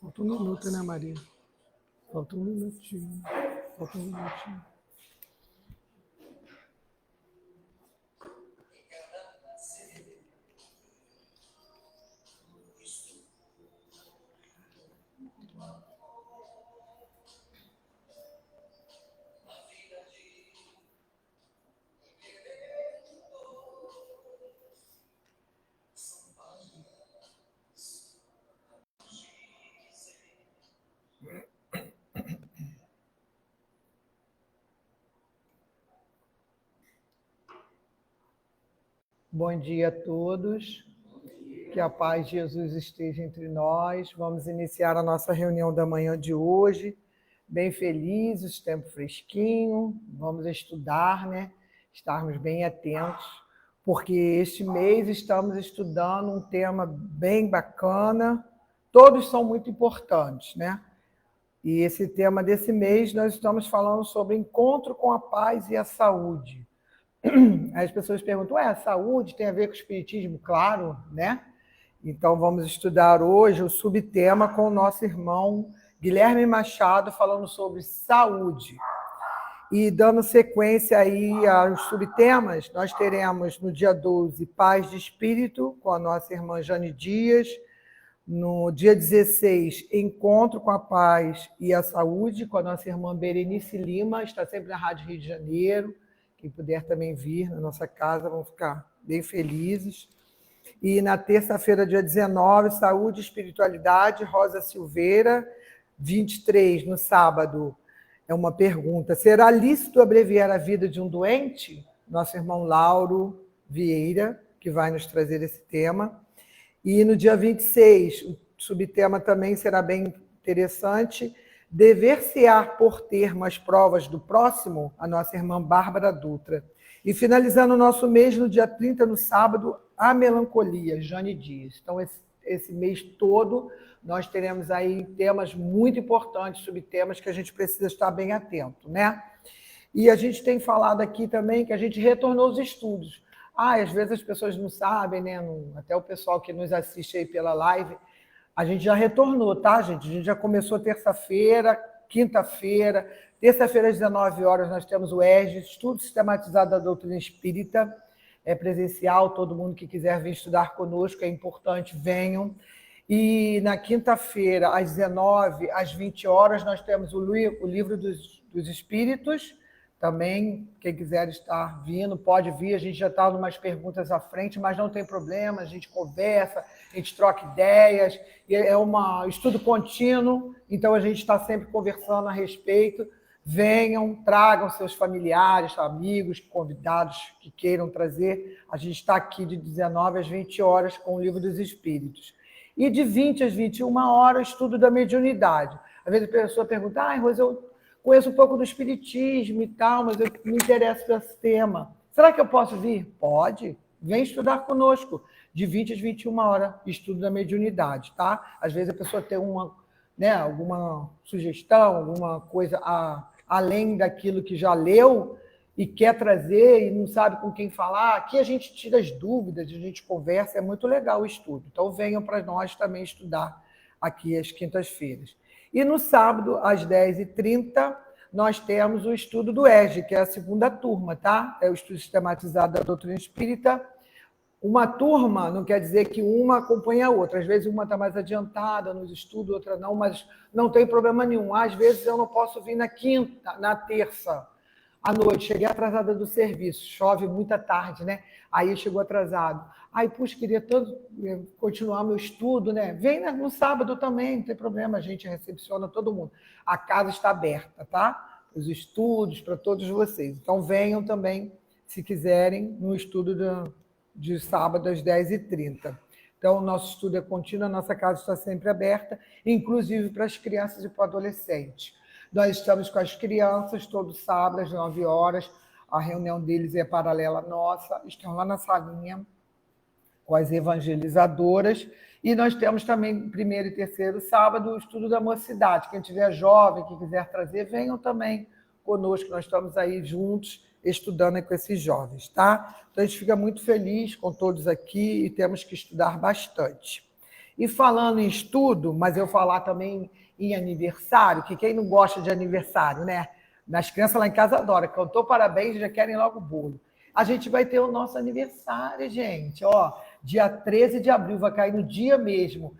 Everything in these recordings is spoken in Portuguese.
Falta um minuto, né, Maria? Falta um minutinho. Falta um minutinho. Bom dia a todos, que a paz de Jesus esteja entre nós. Vamos iniciar a nossa reunião da manhã de hoje, bem felizes, tempo fresquinho, vamos estudar, né? Estarmos bem atentos, porque este mês estamos estudando um tema bem bacana, todos são muito importantes, né? E esse tema desse mês nós estamos falando sobre encontro com a paz e a saúde. As pessoas perguntam, a saúde tem a ver com o espiritismo? Claro, né? Então vamos estudar hoje o subtema com o nosso irmão Guilherme Machado, falando sobre saúde. E dando sequência aí aos subtemas, nós teremos no dia 12, Paz de Espírito, com a nossa irmã Jane Dias. No dia 16, Encontro com a Paz e a Saúde, com a nossa irmã Berenice Lima, está sempre na Rádio Rio de Janeiro. Quem puder também vir na nossa casa, vão ficar bem felizes. E na terça-feira, dia 19, Saúde e Espiritualidade, Rosa Silveira. 23, no sábado, é uma pergunta: será lícito abreviar a vida de um doente? Nosso irmão Lauro Vieira, que vai nos trazer esse tema. E no dia 26, o subtema também será bem interessante: dever-se-á por termo as provas do próximo? A nossa irmã Bárbara Dutra. E finalizando o nosso mês, no dia 30, no sábado, a melancolia, Jane Dias. Então, esse mês todo, nós teremos aí temas muito importantes, subtemas que a gente precisa estar bem atento, né? E a gente tem falado aqui também que a gente retornou aos estudos. Às vezes as pessoas não sabem, né? Até o pessoal que nos assiste aí pela live, a gente já retornou, tá, gente? A gente já começou terça-feira, quinta-feira, terça-feira às 19 horas nós temos o ESG, Estudo Sistematizado da Doutrina Espírita, é presencial, todo mundo que quiser vir estudar conosco, é importante, venham. E na quinta-feira, às 19, às 20 horas, nós temos o Livro dos Espíritos. Também, quem quiser estar vindo, pode vir. A gente já está em umas perguntas à frente, mas não tem problema, a gente conversa, a gente troca ideias, é um estudo contínuo, então a gente está sempre conversando a respeito. Venham, tragam seus familiares, amigos, convidados que queiram trazer. A gente está aqui de 19 às 20 horas com o Livro dos Espíritos. E de 20 às 21 horas, estudo da mediunidade. Às vezes a pessoa pergunta, Rosa, eu conheço um pouco do espiritismo e tal, mas eu me interesso por esse tema. Será que eu posso vir? Pode. Vem estudar conosco. De 20 às 21 horas, estudo da mediunidade, tá? Às vezes a pessoa tem alguma sugestão, alguma coisa além daquilo que já leu e quer trazer e não sabe com quem falar. Aqui a gente tira as dúvidas, a gente conversa, é muito legal o estudo. Então venham para nós também estudar aqui às quintas-feiras. E no sábado, às 10h30, nós temos o estudo do ESG, que é a segunda turma, tá? É o estudo sistematizado da doutrina espírita. Uma turma não quer dizer que uma acompanha a outra. Às vezes uma está mais adiantada nos estudos, outra não, mas não tem problema nenhum. Às vezes eu não posso vir na quinta, na terça, à noite. Cheguei atrasada do serviço, chove muita tarde, né? Aí chegou atrasado. Puxa, queria tanto continuar meu estudo, né? Vem no sábado também, não tem problema, a gente recepciona todo mundo. A casa está aberta, tá? Os estudos para todos vocês. Então venham também, se quiserem, no estudo de sábado às 10h30. Então, o nosso estudo é contínuo, a nossa casa está sempre aberta, inclusive para as crianças e para o adolescente. Nós estamos com as crianças todo sábado às 9 horas, a reunião deles é paralela à nossa, estão lá na salinha com as evangelizadoras, e nós temos também primeiro e terceiro sábado o estudo da mocidade. Quem tiver jovem, que quiser trazer, venham também conosco, nós estamos aí juntos, estudando com esses jovens, tá? Então, a gente fica muito feliz com todos aqui e temos que estudar bastante. E falando em estudo, mas eu falar também em aniversário, que quem não gosta de aniversário, né? As crianças lá em casa adoram, cantou parabéns, já querem logo o bolo. A gente vai ter o nosso aniversário, gente. Ó, dia 13 de abril, vai cair no dia mesmo.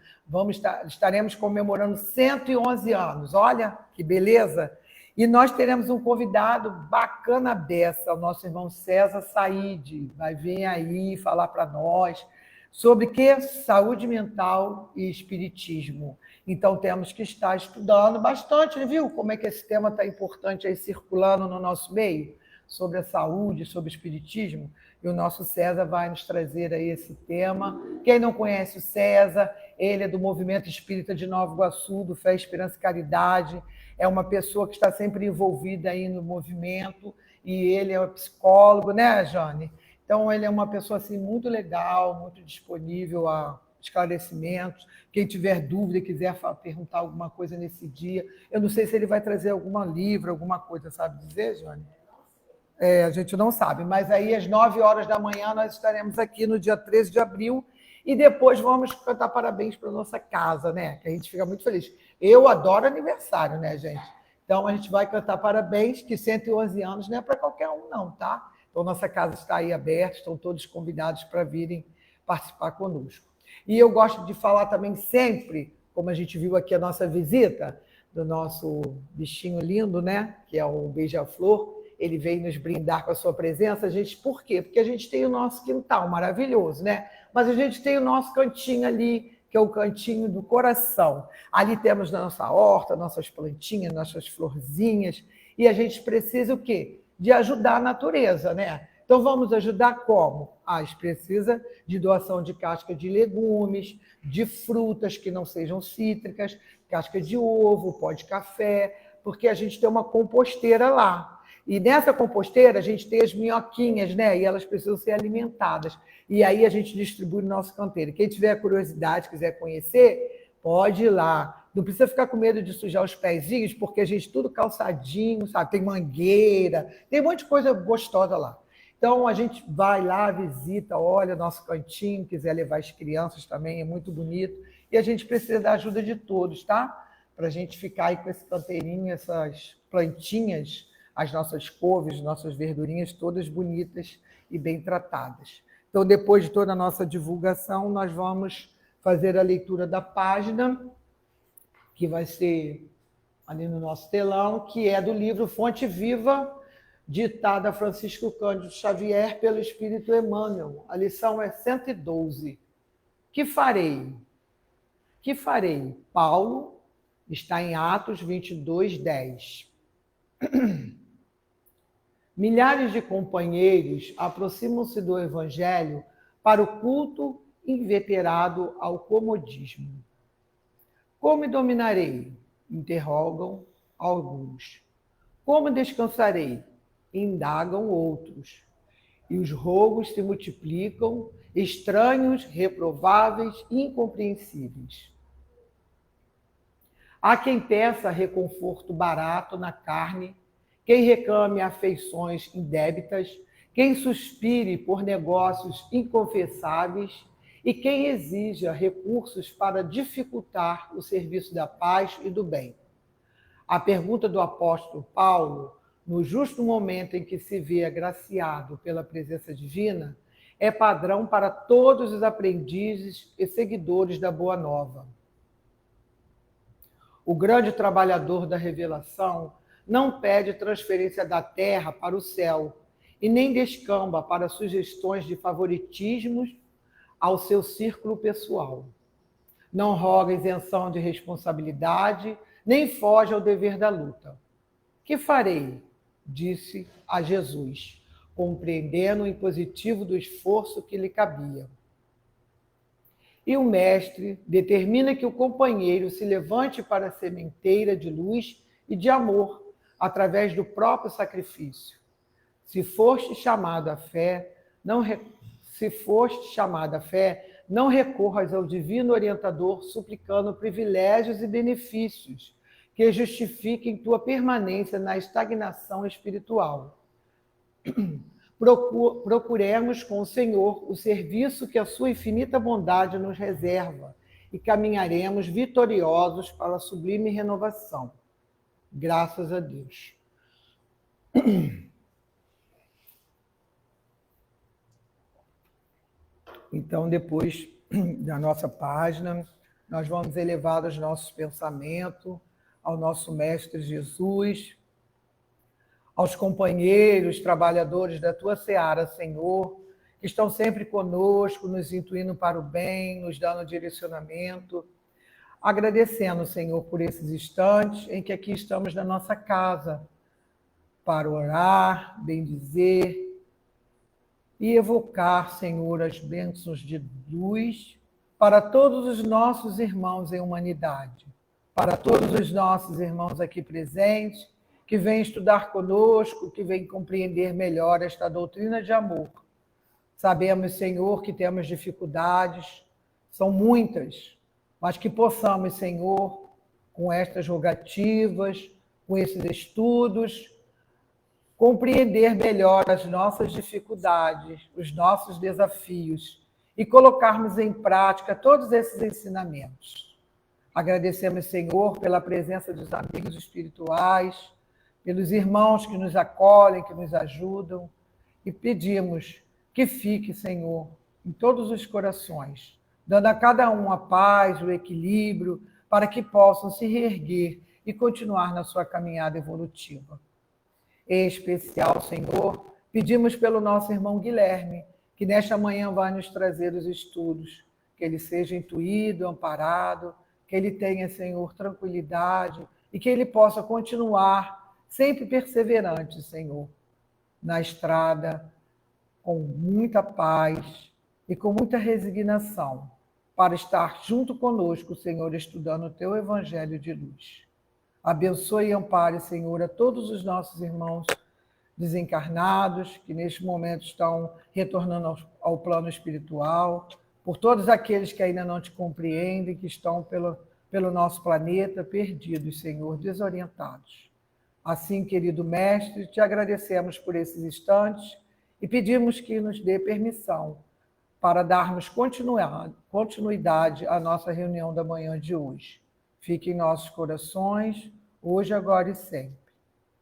Estaremos comemorando 111 anos. Olha que beleza! E nós teremos um convidado bacana dessa, o nosso irmão César Saide. Vai vir aí falar para nós sobre que saúde mental e espiritismo. Então temos que estar estudando bastante, viu? Como é que esse tema está importante aí circulando no nosso meio, sobre a saúde, sobre o espiritismo. E o nosso César vai nos trazer aí esse tema. Quem não conhece o César, ele é do Movimento Espírita de Nova Iguaçu, do Fé, Esperança e Caridade. É uma pessoa que está sempre envolvida aí no movimento, e ele é um psicólogo, né, Jane? Então, ele é uma pessoa assim, muito legal, muito disponível a esclarecimentos. Quem tiver dúvida, quiser perguntar alguma coisa nesse dia. Eu não sei se ele vai trazer algum livro, alguma coisa, sabe dizer, Jane? A gente não sabe, mas aí às 9 horas da manhã nós estaremos aqui no dia 13 de abril e depois vamos cantar parabéns para a nossa casa, né? Que a gente fica muito feliz. Eu adoro aniversário, né, gente? Então a gente vai cantar parabéns, que 111 anos não é para qualquer um, não, tá? Então nossa casa está aí aberta, estão todos convidados para virem participar conosco. E eu gosto de falar também sempre, como a gente viu aqui a nossa visita, do nosso bichinho lindo, né? Que é o beija-flor. Ele veio nos brindar com a sua presença, gente. Por quê? Porque a gente tem o nosso quintal maravilhoso, né? Mas a gente tem o nosso cantinho ali, que é o cantinho do coração. Ali temos a nossa horta, nossas plantinhas, nossas florzinhas, e a gente precisa o quê? De ajudar a natureza, né? Então vamos ajudar como? A gente precisa de doação de casca de legumes, de frutas que não sejam cítricas, casca de ovo, pó de café, porque a gente tem uma composteira lá. E nessa composteira a gente tem as minhoquinhas, né? E elas precisam ser alimentadas. E aí a gente distribui no nosso canteiro. Quem tiver curiosidade, quiser conhecer, pode ir lá. Não precisa ficar com medo de sujar os pezinhos, porque a gente tudo calçadinho, sabe? Tem mangueira, tem um monte de coisa gostosa lá. Então a gente vai lá, visita, olha nosso cantinho, quiser levar as crianças também, é muito bonito. E a gente precisa da ajuda de todos, tá? Para a gente ficar aí com esse canteirinho, essas plantinhas, as nossas couves, nossas verdurinhas todas bonitas e bem tratadas. Então, depois de toda a nossa divulgação, nós vamos fazer a leitura da página, que vai ser ali no nosso telão, que é do livro Fonte Viva, ditada a Francisco Cândido Xavier pelo Espírito Emmanuel. A lição é 112. Que farei? Que farei? Paulo está em Atos 22, 10. Milhares de companheiros aproximam-se do Evangelho para o culto inveterado ao comodismo. Como dominarei? Interrogam alguns. Como descansarei? Indagam outros. E os rogos se multiplicam, estranhos, reprováveis, incompreensíveis. Há quem peça reconforto barato na carne, quem reclame afeições indébitas, quem suspire por negócios inconfessáveis e quem exija recursos para dificultar o serviço da paz e do bem. A pergunta do apóstolo Paulo, no justo momento em que se vê agraciado pela presença divina, é padrão para todos os aprendizes e seguidores da Boa Nova. O grande trabalhador da revelação não pede transferência da terra para o céu e nem descamba para sugestões de favoritismos ao seu círculo pessoal. Não roga isenção de responsabilidade, nem foge ao dever da luta. Que farei? Disse a Jesus, compreendendo o impositivo do esforço que lhe cabia. E o mestre determina que o companheiro se levante para a sementeira de luz e de amor, através do próprio sacrifício. Se foste chamado à fé, não recorras ao divino orientador suplicando privilégios e benefícios que justifiquem tua permanência na estagnação espiritual. Procuremos com o Senhor o serviço que a sua infinita bondade nos reserva e caminharemos vitoriosos para a sublime renovação. Graças a Deus. Então, depois da nossa página, nós vamos elevar os nossos pensamentos ao nosso Mestre Jesus, aos companheiros, trabalhadores da Tua seara, Senhor, que estão sempre conosco, nos intuindo para o bem, nos dando direcionamento. Agradecendo, Senhor, por esses instantes em que aqui estamos na nossa casa, para orar, bendizer e evocar, Senhor, as bênçãos de luz para todos os nossos irmãos em humanidade, para todos os nossos irmãos aqui presentes, que vêm estudar conosco, que vêm compreender melhor esta doutrina de amor. Sabemos, Senhor, que temos dificuldades, são muitas, mas que possamos, Senhor, com estas rogativas, com esses estudos, compreender melhor as nossas dificuldades, os nossos desafios e colocarmos em prática todos esses ensinamentos. Agradecemos, Senhor, pela presença dos amigos espirituais, pelos irmãos que nos acolhem, que nos ajudam, e pedimos que fique, Senhor, em todos os corações, dando a cada um a paz, o equilíbrio, para que possam se reerguer e continuar na sua caminhada evolutiva. Em especial, Senhor, pedimos pelo nosso irmão Guilherme, que nesta manhã vai nos trazer os estudos, que ele seja intuído, amparado, que ele tenha, Senhor, tranquilidade e que ele possa continuar sempre perseverante, Senhor, na estrada, com muita paz e com muita resignação, para estar junto conosco, Senhor, estudando o Teu Evangelho de luz. Abençoe e ampare, Senhor, a todos os nossos irmãos desencarnados, que neste momento estão retornando ao plano espiritual, por todos aqueles que ainda não Te compreendem, que estão pelo nosso planeta perdidos, Senhor, desorientados. Assim, querido Mestre, Te agradecemos por esses instantes e pedimos que nos dê permissão para darmos continuidade à nossa reunião da manhã de hoje. Fique em nossos corações, hoje, agora e sempre.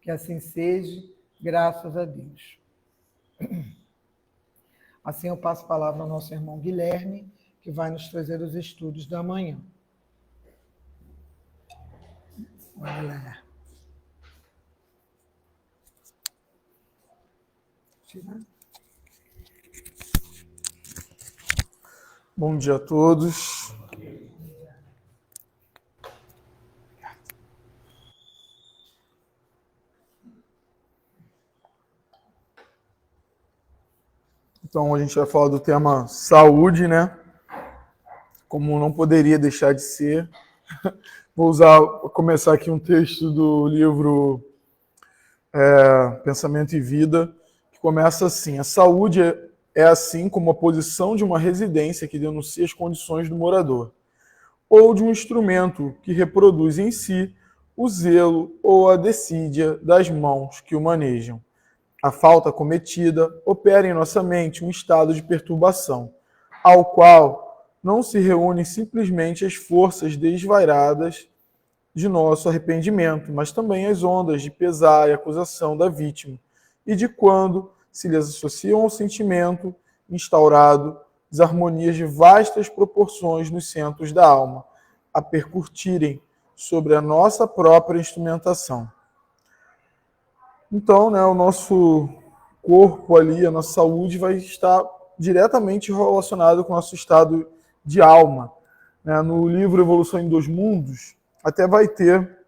Que assim seja, graças a Deus. Assim eu passo a palavra ao nosso irmão Guilherme, que vai nos trazer os estudos da manhã. Olha lá. Tirar. Bom dia a todos. Então, a gente vai falar do tema saúde, né? Como não poderia deixar de ser. Vou começar aqui um texto do livro Pensamento e Vida, que começa assim: a saúde é assim como a posição de uma residência que denuncia as condições do morador, ou de um instrumento que reproduz em si o zelo ou a decídia das mãos que o manejam. A falta cometida opera em nossa mente um estado de perturbação, ao qual não se reúnem simplesmente as forças desvairadas de nosso arrependimento, mas também as ondas de pesar e acusação da vítima, e de quando se lhes associam ao sentimento instaurado desarmonias de vastas proporções nos centros da alma, a percutirem sobre a nossa própria instrumentação. Então, né, o nosso corpo ali, a nossa saúde vai estar diretamente relacionado com o nosso estado de alma. Né? No livro Evolução em Dois Mundos, até vai ter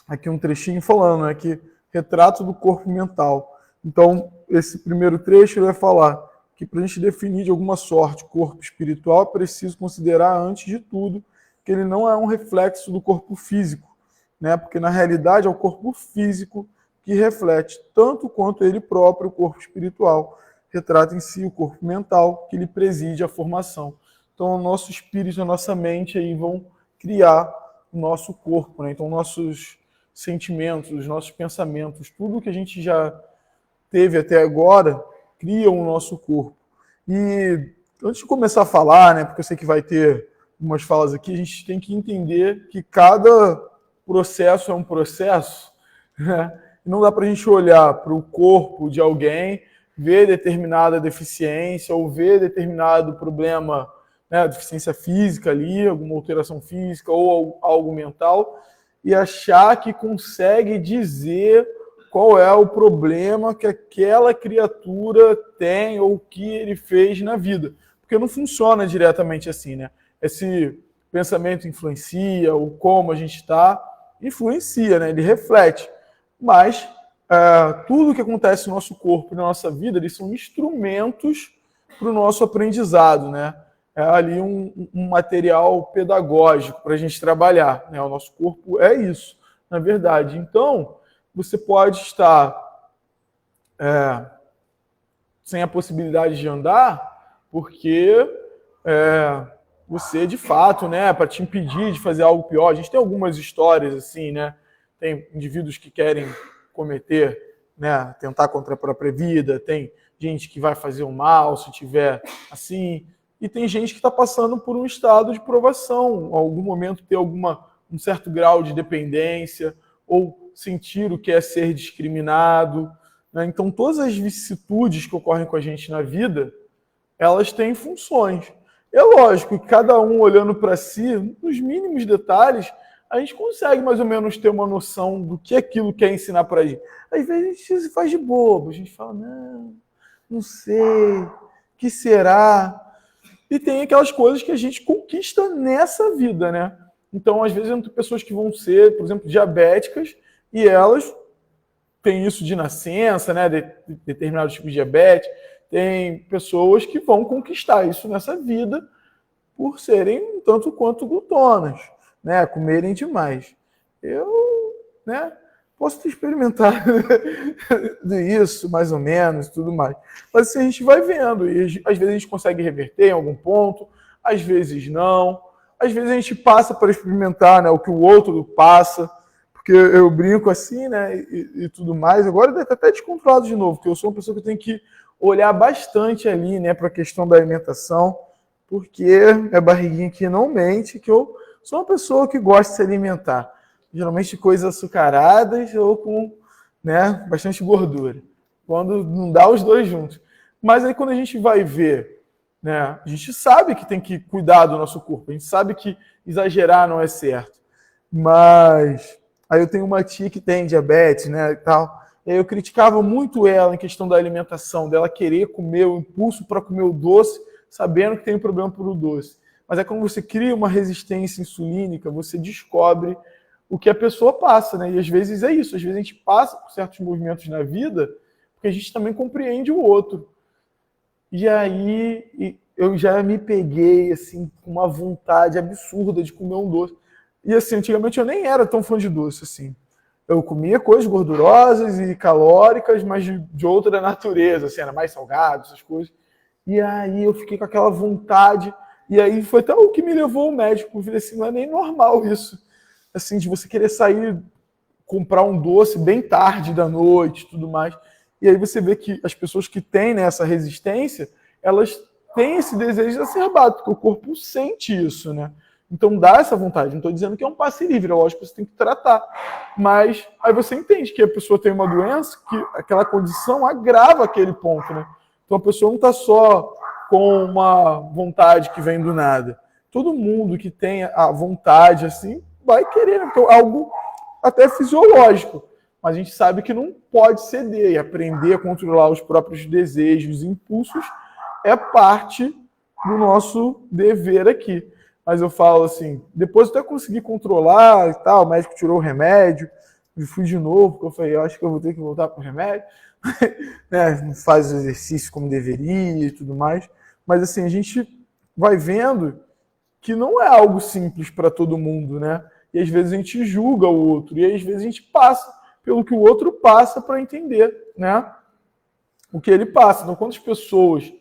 aqui um trechinho falando, né, que retrato do corpo mental. Então, esse primeiro trecho ele vai falar que para a gente definir de alguma sorte o corpo espiritual, é preciso considerar, antes de tudo, que ele não é um reflexo do corpo físico, né? Porque, na realidade, é o corpo físico que reflete, tanto quanto ele próprio, o corpo espiritual, retrata em si o corpo mental, que lhe preside a formação. Então, o nosso espírito e a nossa mente aí vão criar o nosso corpo, né? Então, nossos sentimentos, os nossos pensamentos, tudo que a gente já teve até agora, criam o nosso corpo. E antes de começar a falar, né, porque eu sei que vai ter algumas falas aqui, a gente tem que entender que cada processo é um processo, né? Não dá para a gente olhar para o corpo de alguém, ver determinada deficiência ou ver determinado problema, né, deficiência física ali, alguma alteração física ou algo mental, e achar que consegue dizer qual é o problema que aquela criatura tem ou que ele fez na vida. Porque não funciona diretamente assim, né? Esse pensamento influencia, o como a gente está, influencia, né? Ele reflete. Mas tudo que acontece no nosso corpo e na nossa vida, eles são instrumentos para o nosso aprendizado, né? É ali um material pedagógico para a gente trabalhar, né? O nosso corpo é isso, na verdade. Então, você pode estar sem a possibilidade de andar, porque você, de fato, né, para te impedir de fazer algo pior. A gente tem algumas histórias assim, né? Tem indivíduos que querem cometer, né, tentar contra a própria vida, tem gente que vai fazer o mal se tiver assim, e tem gente que está passando por um estado de provação, em algum momento ter um certo grau de dependência, ou sentir o que é ser discriminado, né? Então, todas as vicissitudes que ocorrem com a gente na vida, elas têm funções. É lógico que cada um olhando para si, nos mínimos detalhes, a gente consegue mais ou menos ter uma noção do que aquilo quer ensinar para a gente. Às vezes a gente se faz de bobo, a gente fala, não sei, o que será? E tem aquelas coisas que a gente conquista nessa vida, né? Então, às vezes, tem pessoas que vão ser, por exemplo, diabéticas, e elas têm isso de nascença, né? Determinado tipo de diabetes. Tem pessoas que vão conquistar isso nessa vida por serem um tanto quanto glutonas, né? Comerem demais. Eu, né? Posso ter experimentado isso, mais ou menos, tudo mais. Mas assim, a gente vai vendo, e às vezes a gente consegue reverter em algum ponto, às vezes não. Às vezes a gente passa para experimentar, né, o que o outro passa, porque eu brinco assim, né, e tudo mais. Agora deve estar até descontrolado de novo, porque eu sou uma pessoa que tem que olhar bastante ali, né, para a questão da alimentação, porque minha barriguinha aqui não mente, que eu sou uma pessoa que gosta de se alimentar. Geralmente coisas açucaradas ou com, né, bastante gordura. Quando não dá os dois juntos. Mas aí quando a gente vai ver, né, a gente sabe que tem que cuidar do nosso corpo, a gente sabe que exagerar não é certo. Mas aí eu tenho uma tia que tem diabetes, né, e tal. E aí eu criticava muito ela em questão da alimentação, dela querer comer, o impulso para comer o doce, sabendo que tem um problema por o doce. Mas é quando você cria uma resistência insulínica, você descobre o que a pessoa passa, né? E às vezes é isso, às vezes a gente passa por certos movimentos na vida porque a gente também compreende o outro. E aí eu já me peguei assim com uma vontade absurda de comer um doce. E assim, antigamente eu nem era tão fã de doce assim. Eu comia coisas gordurosas e calóricas, mas de outra natureza, assim, era mais salgado, essas coisas. E aí eu fiquei com aquela vontade, e aí foi até o que me levou ao médico, eu falei assim, não é nem normal isso. Assim, de você querer sair, comprar um doce bem tarde da noite e tudo mais. E aí você vê que as pessoas que têm, né, essa resistência, elas têm esse desejo exacerbado, porque o corpo sente isso, né? Então dá essa vontade. Não estou dizendo que é um passe livre, é lógico que você tem que tratar. Mas aí você entende que a pessoa tem uma doença, que aquela condição agrava aquele ponto, né? Então a pessoa não está só com uma vontade que vem do nada. Todo mundo que tem a vontade, assim, vai querer, né? Porque é algo até fisiológico, mas a gente sabe que não pode ceder, e aprender a controlar os próprios desejos e impulsos é parte do nosso dever aqui. Mas eu falo assim, depois eu até consegui controlar e tal, o médico tirou o remédio, e fui de novo, porque eu falei, eu acho que eu vou ter que voltar para o remédio, né? Não faz o exercício como deveria e tudo mais, mas assim, a gente vai vendo que não é algo simples para todo mundo, né? E às vezes a gente julga o outro, e às vezes a gente passa pelo que o outro passa para entender, né? O que ele passa. Então, quantas pessoas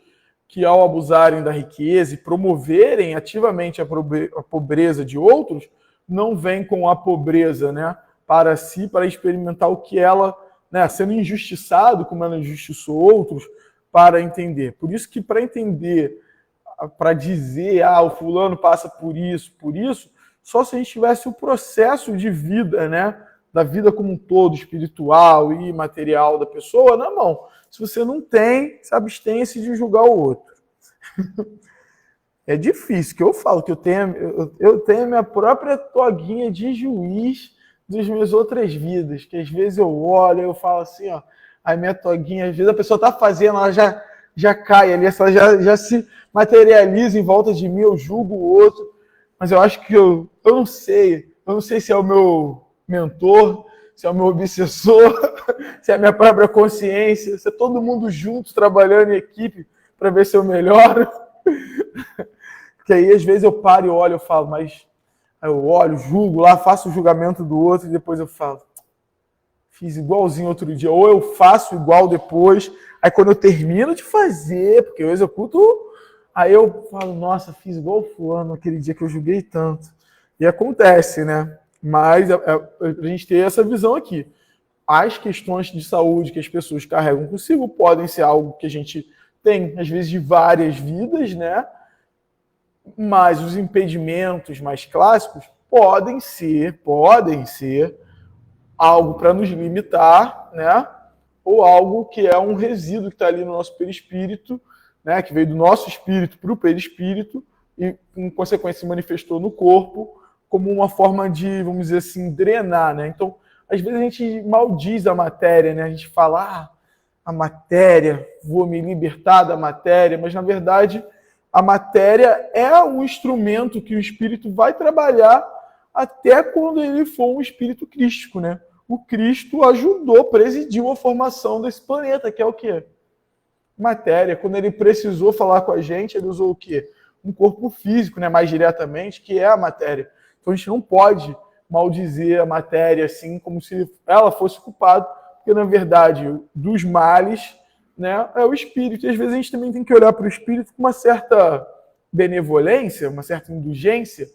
que ao abusarem da riqueza e promoverem ativamente a pobreza de outros, não vêm com a pobreza, né, para si, para experimentar o que ela, né, sendo injustiçado, como ela injustiçou outros, para entender. Por isso que para entender para dizer, o fulano passa por isso, só se a gente tivesse o processo de vida, né? Da vida como um todo, espiritual e material da pessoa na mão. Se você não tem, se abstenha-se de julgar o outro. É difícil, que eu falo que eu tenho a minha própria toguinha de juiz das minhas outras vidas, que às vezes eu olho, eu falo assim, ó, a minha toguinha, às vezes a pessoa tá fazendo, ela já cai ali, ela já se materializa em volta de mim, eu julgo o outro, mas eu acho que eu não sei se é o meu mentor, se é o meu obsessor, se é a minha própria consciência, se é todo mundo junto trabalhando em equipe para ver se eu melhoro. Porque aí às vezes eu paro e olho, eu falo, mas aí eu olho, julgo lá, faço o julgamento do outro e depois eu falo, fiz igualzinho outro dia, ou eu faço igual depois, aí quando eu termino de fazer, porque eu executo, aí eu falo, nossa, fiz igual o fulano aquele dia que eu julguei tanto. E acontece, né? Mas a gente ter essa visão aqui. As questões de saúde que as pessoas carregam consigo podem ser algo que a gente tem, às vezes, de várias vidas, né? Mas os impedimentos mais clássicos podem ser algo para nos limitar, né? Ou algo que é um resíduo que está ali no nosso perispírito, né? Que veio do nosso espírito para o perispírito e, em consequência, se manifestou no corpo como uma forma de, vamos dizer assim, drenar, né? Então, às vezes a gente maldiz a matéria, né? A gente fala, a matéria, vou me libertar da matéria, mas na verdade a matéria é um instrumento que o espírito vai trabalhar até quando ele for um espírito crístico, né? O Cristo ajudou, presidiu a formação desse planeta, que é o quê? Matéria. Quando ele precisou falar com a gente, ele usou o quê? Um corpo físico, né? Mais diretamente, que é a matéria. Então a gente não pode maldizer a matéria assim, como se ela fosse culpada, porque na verdade dos males, né, é o espírito. E às vezes a gente também tem que olhar para o espírito com uma certa benevolência, uma certa indulgência,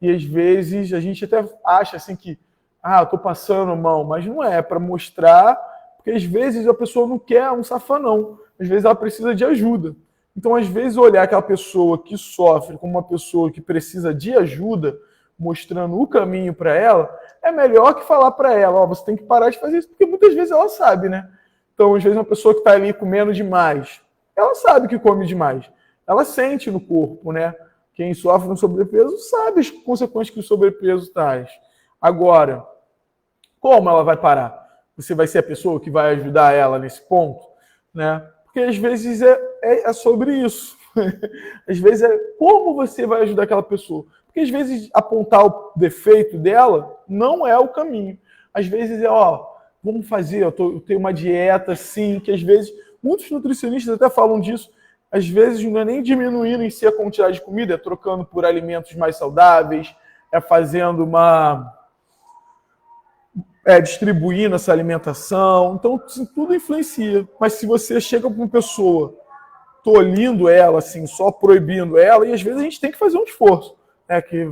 e às vezes a gente até acha assim que, eu estou passando mão, mas não é para mostrar, porque às vezes a pessoa não quer um safanão, às vezes ela precisa de ajuda. Então, às vezes, olhar aquela pessoa que sofre como uma pessoa que precisa de ajuda, mostrando o caminho para ela, é melhor que falar para ela, você tem que parar de fazer isso, porque muitas vezes ela sabe, né? Então, às vezes, uma pessoa que está ali comendo demais, ela sabe que come demais. Ela sente no corpo, né? Quem sofre com sobrepeso sabe as consequências que o sobrepeso traz. Agora, como ela vai parar? Você vai ser a pessoa que vai ajudar ela nesse ponto, né? Porque às vezes é sobre isso. Às vezes é como você vai ajudar aquela pessoa. Porque às vezes apontar o defeito dela não é o caminho. Às vezes vamos fazer, eu tenho uma dieta assim, que às vezes, muitos nutricionistas até falam disso, às vezes não é nem diminuindo em si a quantidade de comida, é trocando por alimentos mais saudáveis, é fazendo distribuindo essa alimentação. Então, assim, tudo influencia. Mas se você chega para uma pessoa tolhindo ela, assim, só proibindo ela, e às vezes a gente tem que fazer um esforço, né? Que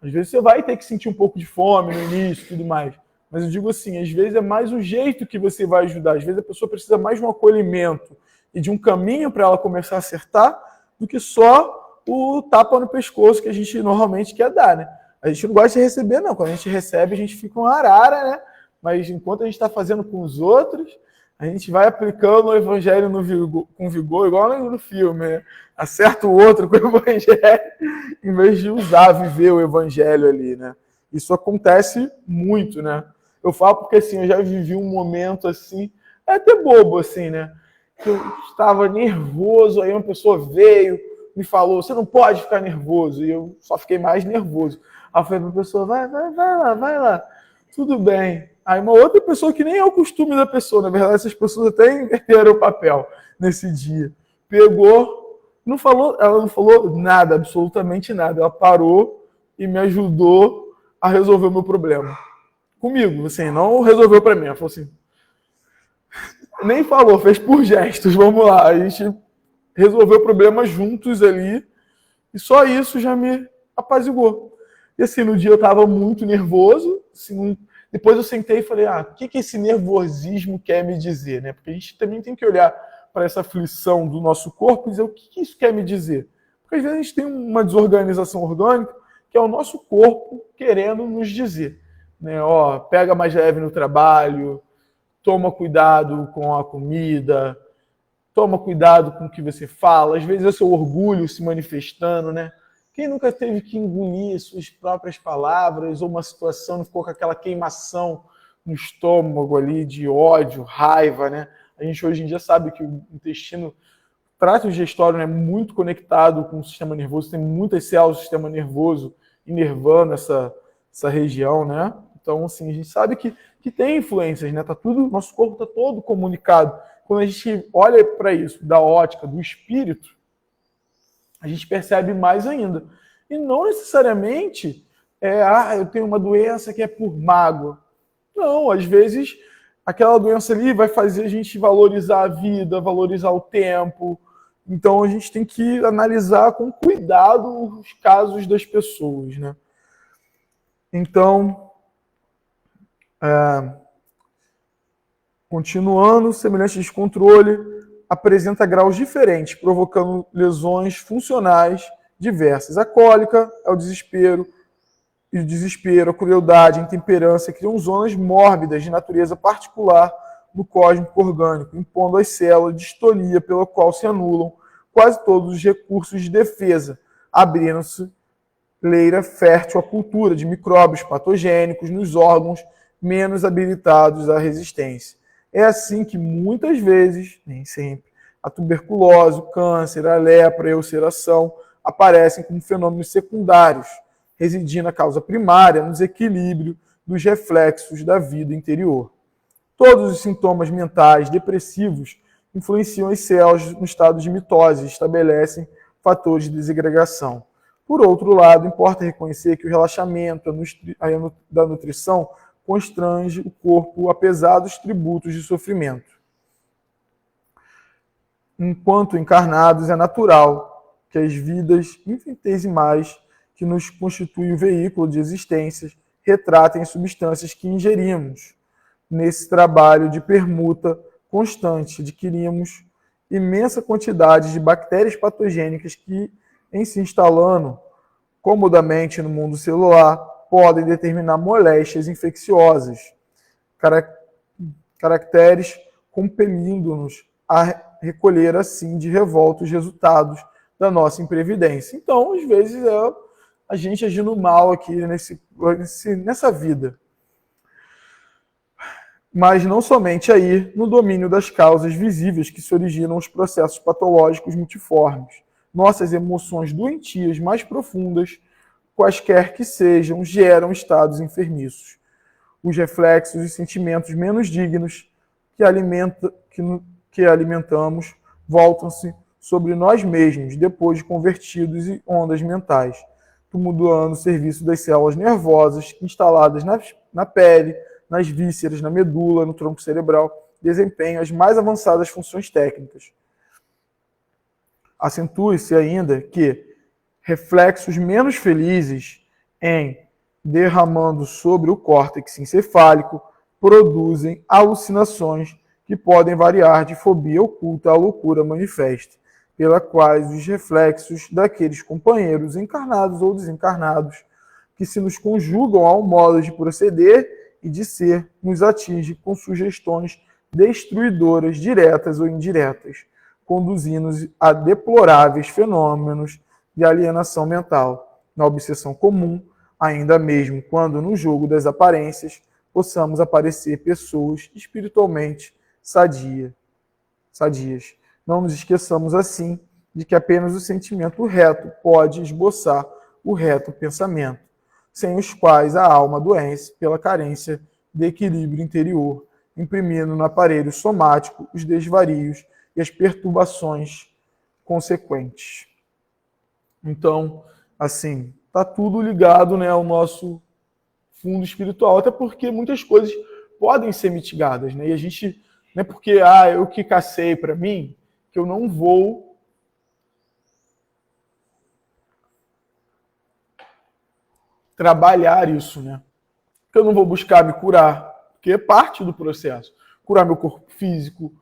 às vezes você vai ter que sentir um pouco de fome no início e tudo mais. Mas eu digo assim, às vezes é mais o jeito que você vai ajudar. Às vezes a pessoa precisa mais de um acolhimento e de um caminho para ela começar a acertar do que só o tapa no pescoço que a gente normalmente quer dar, né? A gente não gosta de receber, não. Quando a gente recebe, a gente fica uma arara, né? Mas enquanto a gente está fazendo com os outros, a gente vai aplicando o evangelho com vigor, igual no filme, né? Acerta o outro com o evangelho, em vez de viver o evangelho ali, né? Isso acontece muito, né? Eu falo porque, assim, eu já vivi um momento, assim, é até bobo, assim, né? Que eu estava nervoso, aí uma pessoa veio, me falou, você não pode ficar nervoso, e eu só fiquei mais nervoso. Aí eu falei para a pessoa, vai lá, tudo bem. Aí uma outra pessoa que nem é o costume da pessoa, na verdade essas pessoas até inverteram o papel nesse dia. Pegou, ela não falou nada, absolutamente nada. Ela parou e me ajudou a resolver o meu problema. Comigo, assim, não resolveu para mim. Ela falou assim, nem falou, fez por gestos, vamos lá. A gente resolveu o problema juntos ali e só isso já me apaziguou. E assim, no dia eu estava muito nervoso, assim, depois eu sentei e falei, o que esse nervosismo quer me dizer, né? Porque a gente também tem que olhar para essa aflição do nosso corpo e dizer o que isso quer me dizer. Porque às vezes a gente tem uma desorganização orgânica que é o nosso corpo querendo nos dizer, né? Ó, pega mais leve no trabalho, toma cuidado com a comida, toma cuidado com o que você fala. Às vezes é o seu orgulho se manifestando, né? Quem nunca teve que engolir suas próprias palavras ou uma situação ficou com aquela queimação no estômago ali de ódio, raiva, né? A gente hoje em dia sabe que o intestino, o trato digestório, é muito conectado com o sistema nervoso, tem muitas células do sistema nervoso inervando essa região, né? Então, assim, a gente sabe que tem influências, né? Tá tudo, nosso corpo está todo comunicado. Quando a gente olha para isso da ótica do espírito, a gente percebe mais ainda. E não necessariamente eu tenho uma doença que é por mágoa. Não, às vezes aquela doença ali vai fazer a gente valorizar a vida, valorizar o tempo. Então a gente tem que analisar com cuidado os casos das pessoas, né? Então, continuando, semelhante descontrole apresenta graus diferentes, provocando lesões funcionais diversas. A cólica é o desespero, a crueldade, a intemperância criam zonas mórbidas de natureza particular no cósmico orgânico, impondo às células distonia pela qual se anulam quase todos os recursos de defesa, abrindo-se leira fértil à cultura de micróbios patogênicos nos órgãos menos habilitados à resistência. É assim que muitas vezes, nem sempre, a tuberculose, o câncer, a lepra e a ulceração aparecem como fenômenos secundários, residindo a causa primária no desequilíbrio dos reflexos da vida interior. Todos os sintomas mentais depressivos influenciam as células no estado de mitose e estabelecem fatores de desagregação. Por outro lado, importa reconhecer que o relaxamento da nutrição constrange o corpo a pesados tributos de sofrimento. Enquanto encarnados, é natural que as vidas infinitesimais que nos constituem o veículo de existências retratem as substâncias que ingerimos. Nesse trabalho de permuta constante, adquirimos imensa quantidade de bactérias patogênicas que, em se instalando comodamente no mundo celular, podem determinar moléstias infecciosas, caracteres compelindo-nos a recolher, assim, de revolta os resultados da nossa imprevidência. Então, às vezes, a gente agindo mal aqui nessa vida. Mas não somente aí, no domínio das causas visíveis que se originam os processos patológicos multiformes. Nossas emoções doentias mais profundas, quaisquer que sejam, geram estados enfermiços. Os reflexos e sentimentos menos dignos que alimentamos voltam-se sobre nós mesmos, depois de convertidos em ondas mentais, tumultuando o serviço das células nervosas instaladas na pele, nas vísceras, na medula, no tronco cerebral, desempenham as mais avançadas funções técnicas. Acentue-se ainda que reflexos menos felizes derramando sobre o córtex encefálico produzem alucinações que podem variar de fobia oculta à loucura manifesta, pela quais os reflexos daqueles companheiros encarnados ou desencarnados que se nos conjugam ao modo de proceder e de ser, nos atinge com sugestões destruidoras diretas ou indiretas, conduzindo-nos a deploráveis fenômenos de alienação mental, na obsessão comum, ainda mesmo quando no jogo das aparências possamos aparecer pessoas espiritualmente sadias. Não nos esqueçamos, assim, de que apenas o sentimento reto pode esboçar o reto pensamento, sem os quais a alma adoece pela carência de equilíbrio interior, imprimindo no aparelho somático os desvarios e as perturbações consequentes. Então, assim, está tudo ligado, né, ao nosso fundo espiritual, até porque muitas coisas podem ser mitigadas, né? E a gente, não é porque eu que cacei para mim, que eu não vou trabalhar isso, né? Que eu não vou buscar me curar, porque é parte do processo. Curar meu corpo físico,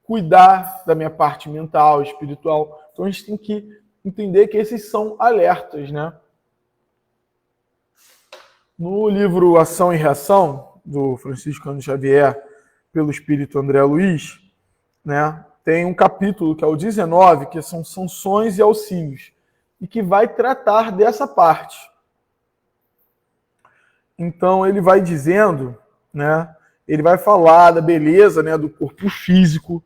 cuidar da minha parte mental, espiritual. Então a gente tem que entender que esses são alertas, né? No livro Ação e Reação, do Francisco Cândido Xavier, pelo espírito André Luiz, né, tem um capítulo, que é o 19, que são sanções e auxílios, e que vai tratar dessa parte. Então, ele vai dizendo, né, ele vai falar da beleza, né, do corpo físico.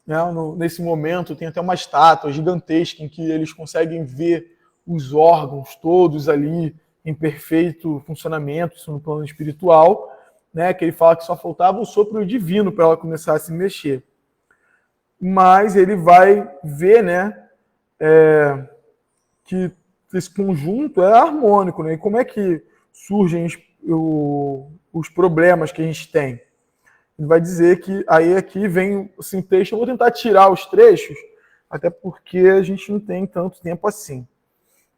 Né, nesse momento, tem até uma estátua gigantesca em que eles conseguem ver os órgãos todos ali em perfeito funcionamento, isso no plano espiritual, né, que ele fala que só faltava o sopro divino para ela começar a se mexer. Mas ele vai ver, né, que esse conjunto é harmônico, né, e como é que surgem os problemas que a gente tem. Ele vai dizer que, aí aqui vem assim, texto, eu vou tentar tirar os trechos, até porque a gente não tem tanto tempo assim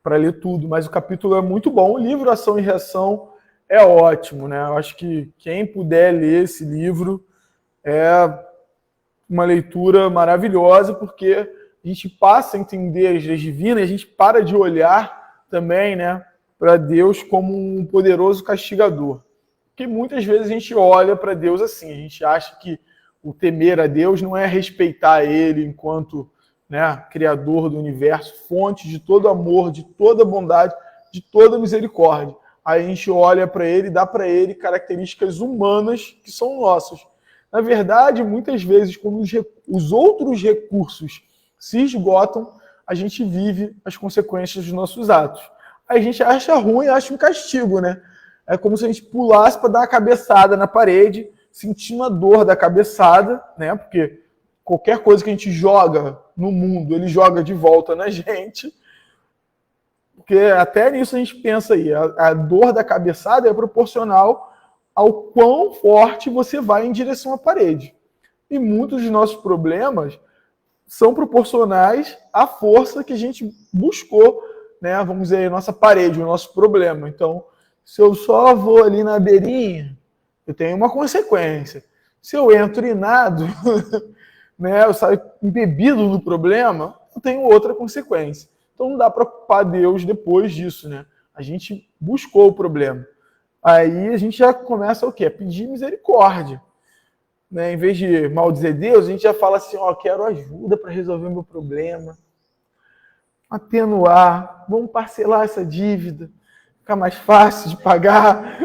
para ler tudo, mas o capítulo é muito bom. O livro Ação e Reação é ótimo, né? Eu acho que quem puder ler esse livro é uma leitura maravilhosa, porque a gente passa a entender as leis divinas, a gente para de olhar também, né, para Deus como um poderoso castigador. Porque muitas vezes a gente olha para Deus assim, a gente acha que o temer a Deus não é respeitar Ele enquanto, né, Criador do universo, fonte de todo amor, de toda bondade, de toda misericórdia. Aí a gente olha para Ele e dá para Ele características humanas que são nossas. Na verdade, muitas vezes, quando os outros recursos se esgotam, a gente vive as consequências dos nossos atos. Aí a gente acha ruim, acha um castigo, né? É como se a gente pulasse para dar uma cabeçada na parede, sentindo a dor da cabeçada, né? Porque qualquer coisa que a gente joga no mundo, ele joga de volta na gente. Porque até nisso a gente pensa aí, a dor da cabeçada é proporcional ao quão forte você vai em direção à parede. E muitos dos nossos problemas são proporcionais à força que a gente buscou, né? Vamos dizer, a nossa parede, o nosso problema. Então, se eu só vou ali na beirinha, eu tenho uma consequência. Se eu entro e nado, né, eu saio embebido no problema, eu tenho outra consequência. Então não dá para culpar Deus depois disso, né? A gente buscou o problema. Aí a gente já começa o quê? A pedir misericórdia. Né? Em vez de maldizer Deus, a gente já fala assim, ó, quero ajuda para resolver o meu problema. Atenuar, vamos parcelar essa dívida, ficar mais fácil de pagar.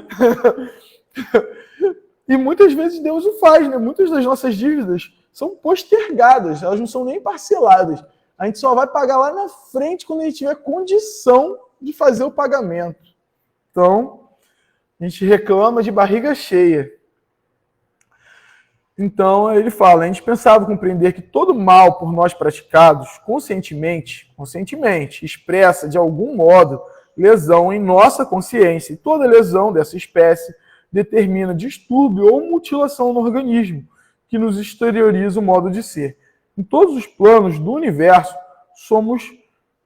E muitas vezes Deus o faz, né? Muitas das nossas dívidas são postergadas, elas não são nem parceladas. A gente só vai pagar lá na frente quando a gente tiver condição de fazer o pagamento. Então, a gente reclama de barriga cheia. Então, ele fala, é indispensável compreender que todo mal por nós praticados, conscientemente, expressa de algum modo lesão em nossa consciência. E toda lesão dessa espécie determina distúrbio ou mutilação no organismo, que nos exterioriza o modo de ser. Em todos os planos do universo, somos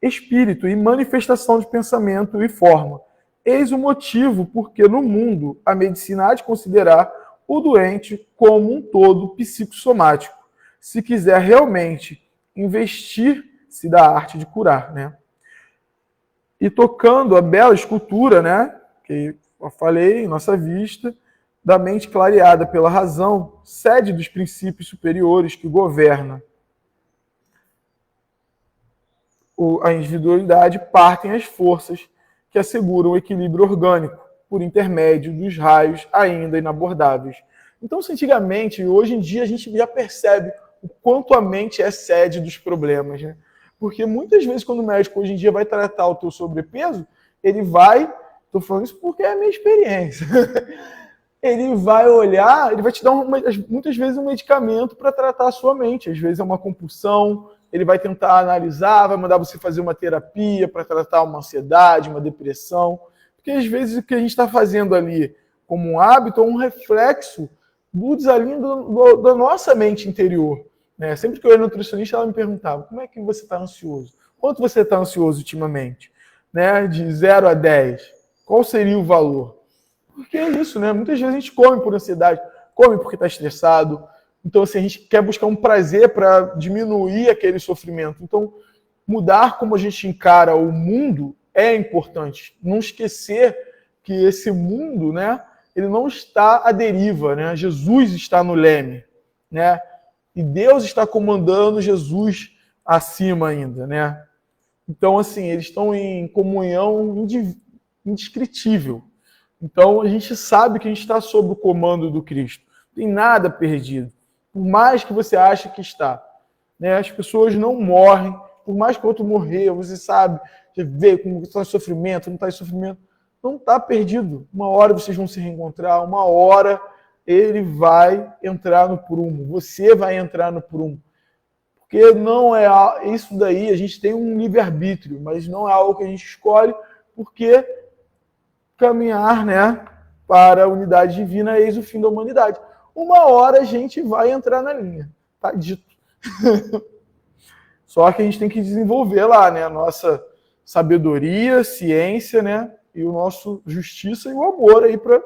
espírito e manifestação de pensamento e forma. Eis o motivo porque no mundo a medicina há de considerar o doente como um todo psicossomático, se quiser realmente investir-se da arte de curar, né? E tocando a bela escultura, né, que eu falei, em nossa vista, da mente clareada pela razão, sede dos princípios superiores que governa a individualidade, partem as forças que asseguram o equilíbrio orgânico, por intermédio dos raios ainda inabordáveis. Então, se antigamente, hoje em dia, a gente já percebe o quanto a mente é sede dos problemas, né? Porque muitas vezes, quando o médico hoje em dia vai tratar o teu sobrepeso, ele vai, estou falando isso porque é a minha experiência, ele vai olhar, ele vai te dar muitas vezes um medicamento para tratar a sua mente. Às vezes é uma compulsão, ele vai tentar analisar, vai mandar você fazer uma terapia para tratar uma ansiedade, uma depressão. Porque às vezes o que a gente está fazendo ali como um hábito é um reflexo do desalinho da nossa mente interior. Né? Sempre que eu era nutricionista, ela me perguntava, como é que você está ansioso? Quanto você está ansioso ultimamente? Né? De 0 a 10. Qual seria o valor? Porque é isso, né? Muitas vezes a gente come por ansiedade, come porque está estressado. Então, assim, a gente quer buscar um prazer para diminuir aquele sofrimento. Então, mudar como a gente encara o mundo é importante. Não esquecer que esse mundo, né, ele não está à deriva, né? Jesus está no leme, né? E Deus está comandando, Jesus acima ainda, né? Então, assim, eles estão em comunhão indescritível. Então, a gente sabe que a gente está sob o comando do Cristo. Não tem nada perdido. Por mais que você ache que está. Né? As pessoas não morrem. Por mais que o outro morreu, você sabe, você vê como está em sofrimento, não está em sofrimento. Não está perdido. Uma hora vocês vão se reencontrar, uma hora ele vai entrar no prumo. Você vai entrar no prumo. Porque não é isso daí, a gente tem um livre-arbítrio, mas não é algo que a gente escolhe, porque caminhar, né, para a unidade divina é eis o fim da humanidade. Uma hora a gente vai entrar na linha, tá dito. Só que a gente tem que desenvolver lá, né, a nossa sabedoria, ciência, né, e o nosso justiça e o amor aí para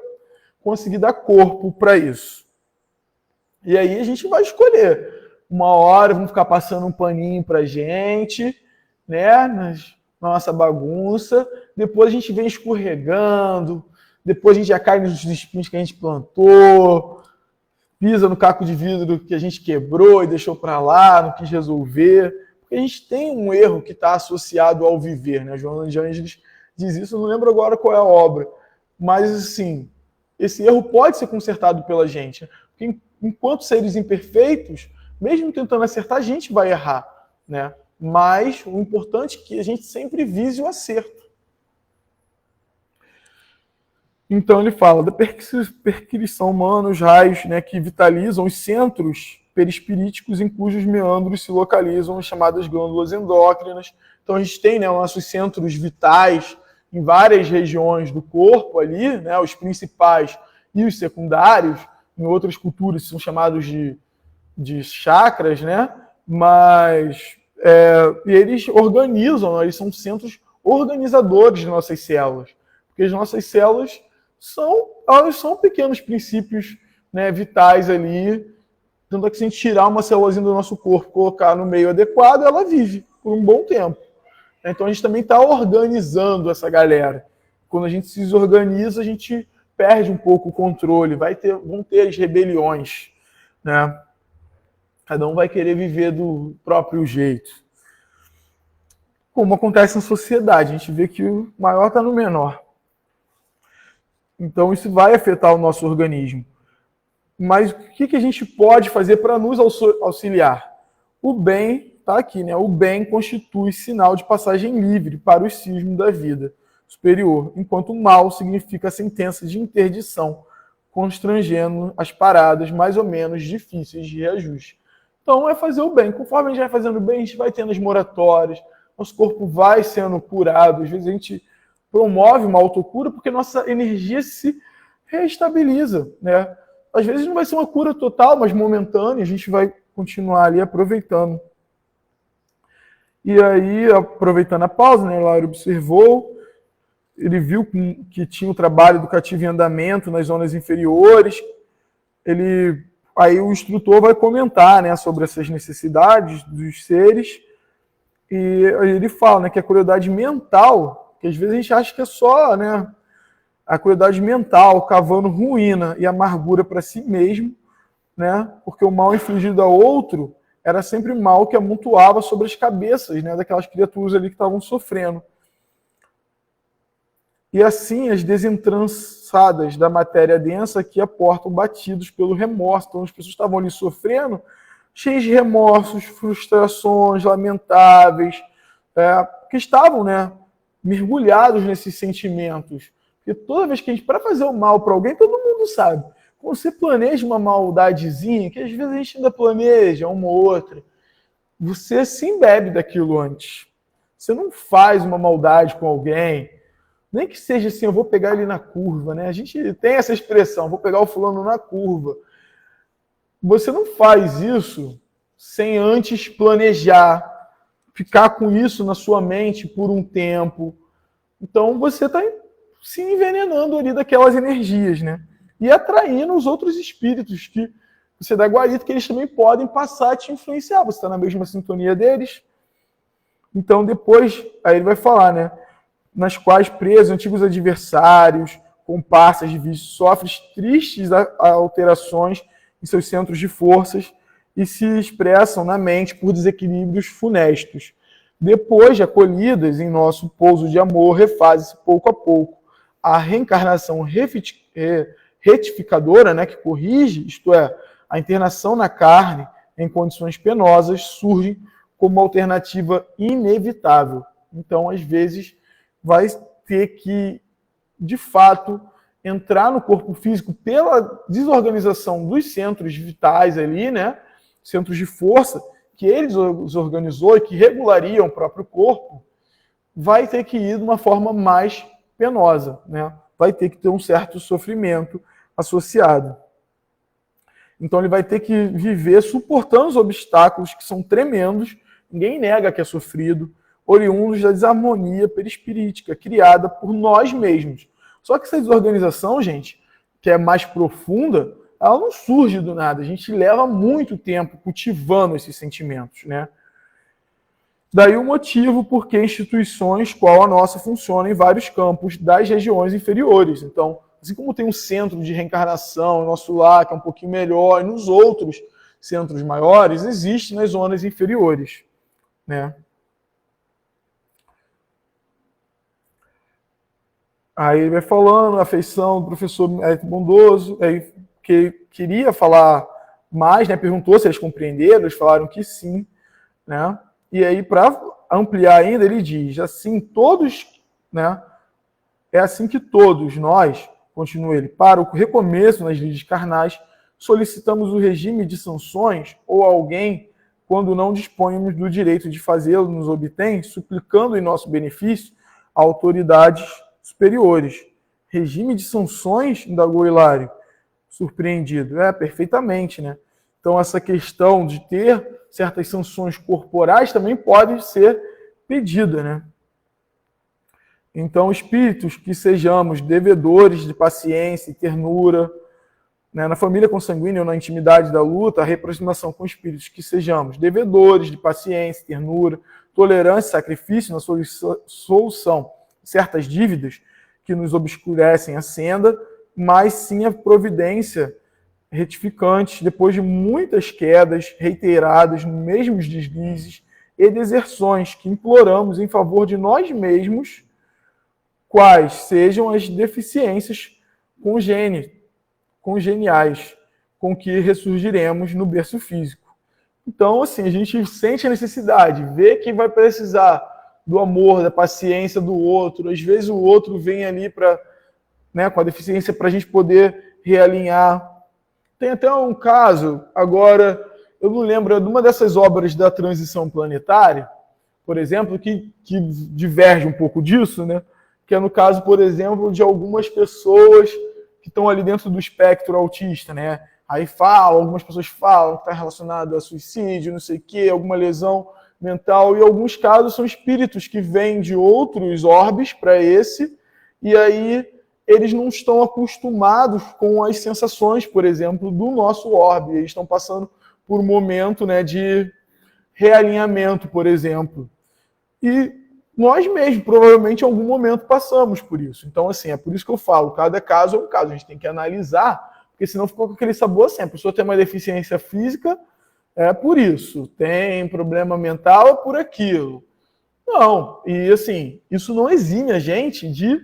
conseguir dar corpo para isso. E aí a gente vai escolher. Uma hora vamos ficar passando um paninho pra gente, né, na nossa bagunça. Depois a gente vem escorregando. Depois a gente já cai nos espinhos que a gente plantou. Pisa no caco de vidro que a gente quebrou e deixou para lá, não quis resolver. Porque a gente tem um erro que está associado ao viver, né? Joana de Ângeles diz isso, eu não lembro agora qual é a obra. Mas, assim, esse erro pode ser consertado pela gente. Porque enquanto seres imperfeitos, mesmo tentando acertar, a gente vai errar, né? Mas o importante é que a gente sempre vise o acerto. Então ele fala da perquisição humana, os raios, né, que vitalizam os centros perispiríticos em cujos meandros se localizam as chamadas glândulas endócrinas. Então a gente tem, né, nossos centros vitais em várias regiões do corpo ali, né, os principais e os secundários, em outras culturas são chamados de chakras, né? Mas e eles organizam, eles são centros organizadores de nossas células, porque as nossas células são pequenos princípios, né, vitais ali. Tanto é que se a gente tirar uma célulazinha do nosso corpo, colocar no meio adequado, ela vive por um bom tempo. Então a gente também está organizando essa galera. Quando a gente se desorganiza, a gente perde um pouco o controle, vão ter as rebeliões, né? Cada um vai querer viver do próprio jeito. Como acontece na sociedade, a gente vê que o maior está no menor. Então isso vai afetar o nosso organismo. Mas o que a gente pode fazer para nos auxiliar? O bem está aqui, né? O bem constitui sinal de passagem livre para o cisma da vida superior, enquanto o mal significa a sentença de interdição, constrangendo as paradas mais ou menos difíceis de reajuste. Então é fazer o bem. Conforme a gente vai fazendo o bem, a gente vai tendo as moratórias, nosso corpo vai sendo curado. Às vezes a gente promove uma autocura porque nossa energia se reestabiliza, né? Às vezes não vai ser uma cura total, mas momentânea, a gente vai continuar ali aproveitando. E aí, aproveitando a pausa, né, Laura observou, ele viu que tinha o trabalho educativo em andamento nas zonas inferiores. Aí o instrutor vai comentar, né, sobre essas necessidades dos seres. E ele fala, né, que a crueldade mental, que às vezes a gente acha que é só, né, a crueldade mental cavando ruína e amargura para si mesmo, né, porque o mal infligido a outro era sempre mal que amontoava sobre as cabeças, né, daquelas criaturas ali que estavam sofrendo. E assim as desentrançadas da matéria densa que aportam batidos pelo remorso. Então as pessoas estavam ali sofrendo, cheias de remorsos, frustrações lamentáveis, que estavam, né, mergulhados nesses sentimentos. Porque toda vez que a gente, para fazer o mal para alguém, todo mundo sabe. Quando você planeja uma maldadezinha, que às vezes a gente ainda planeja uma ou outra, você se embebe daquilo antes. Você não faz uma maldade com alguém, nem que seja assim, eu vou pegar ele na curva, né? A gente tem essa expressão, vou pegar o fulano na curva. Você não faz isso sem antes planejar, ficar com isso na sua mente por um tempo. Então você está se envenenando ali daquelas energias, né? E atraindo os outros espíritos que você dá guarita, que eles também podem passar a te influenciar. Você está na mesma sintonia deles. Então, depois, aí ele vai falar, né? Nas quais presos, antigos adversários, comparsas de vício, sofrem tristes alterações em seus centros de forças e se expressam na mente por desequilíbrios funestos. Depois de acolhidas em nosso pouso de amor, refazem-se pouco a pouco. A reencarnação retificadora, né, que corrige, isto é, a internação na carne em condições penosas, surge como alternativa inevitável. Então, às vezes, vai ter que, de fato, entrar no corpo físico pela desorganização dos centros vitais ali, né? Centros de força, que ele organizou e que regulariam o próprio corpo, vai ter que ir de uma forma mais penosa, né? Vai ter que ter um certo sofrimento associado. Então ele vai ter que viver suportando os obstáculos que são tremendos, ninguém nega que é sofrido, oriundos da desarmonia perispirítica criada por nós mesmos. Só que essa desorganização, gente, que é mais profunda, ela não surge do nada. A gente leva muito tempo cultivando esses sentimentos, né? Daí o motivo por que instituições, qual a nossa, funcionam em vários campos das regiões inferiores. Então, assim como tem um centro de reencarnação, nosso lar, que é um pouquinho melhor, e nos outros centros maiores, existe nas zonas inferiores, né? Aí ele vai falando, a afeição do professor bondoso, aí que queria falar mais, né? Perguntou se eles compreenderam, eles falaram que sim, né? E aí, para ampliar ainda, ele diz, assim, todos, né? É assim que todos nós, continua ele, para o recomeço nas lides carnais, solicitamos o regime de sanções ou alguém, quando não dispomos do direito de fazê-lo, nos obtém, suplicando em nosso benefício a autoridades superiores. Regime de sanções, indagou Hilário, surpreendido. Perfeitamente, né? Então, essa questão de ter certas sanções corporais também pode ser pedida, né? Então, espíritos que sejamos devedores de paciência e ternura, né? Na família consanguínea ou na intimidade da luta, a reaproximação com espíritos que sejamos devedores de paciência, ternura, tolerância e sacrifício na solução de certas dívidas que nos obscurecem a senda, mas sim a providência retificante, depois de muitas quedas reiteradas, mesmos deslizes e deserções que imploramos em favor de nós mesmos, quais sejam as deficiências congeniais com que ressurgiremos no berço físico. Então, assim, a gente sente a necessidade, vê que vai precisar do amor, da paciência do outro. Às vezes o outro vem ali para, né, com a deficiência para a gente poder realinhar. Tem até um caso, agora, eu não lembro, de uma dessas obras da transição planetária, por exemplo, que diverge um pouco disso, né? Que é no caso, por exemplo, de algumas pessoas que estão ali dentro do espectro autista, né? Aí algumas pessoas falam que está relacionado a suicídio, não sei o quê, alguma lesão mental, e alguns casos são espíritos que vêm de outros orbes para esse, e aí eles não estão acostumados com as sensações, por exemplo, do nosso orbe. Eles estão passando por um momento, né, de realinhamento, por exemplo. E nós mesmos, provavelmente, em algum momento passamos por isso. Então, assim, é por isso que eu falo, cada caso é um caso. A gente tem que analisar, porque senão ficou com aquele sabor assim. A pessoa tem uma deficiência física, é por isso. Tem problema mental, é por aquilo. Não. E, assim, isso não exime a gente de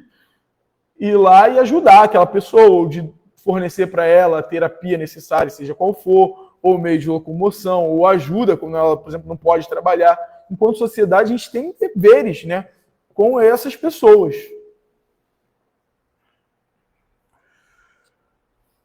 ir lá e ajudar aquela pessoa, ou de fornecer para ela a terapia necessária, seja qual for, ou meio de locomoção, ou ajuda quando ela, por exemplo, não pode trabalhar. Enquanto sociedade, a gente tem deveres, né, com essas pessoas.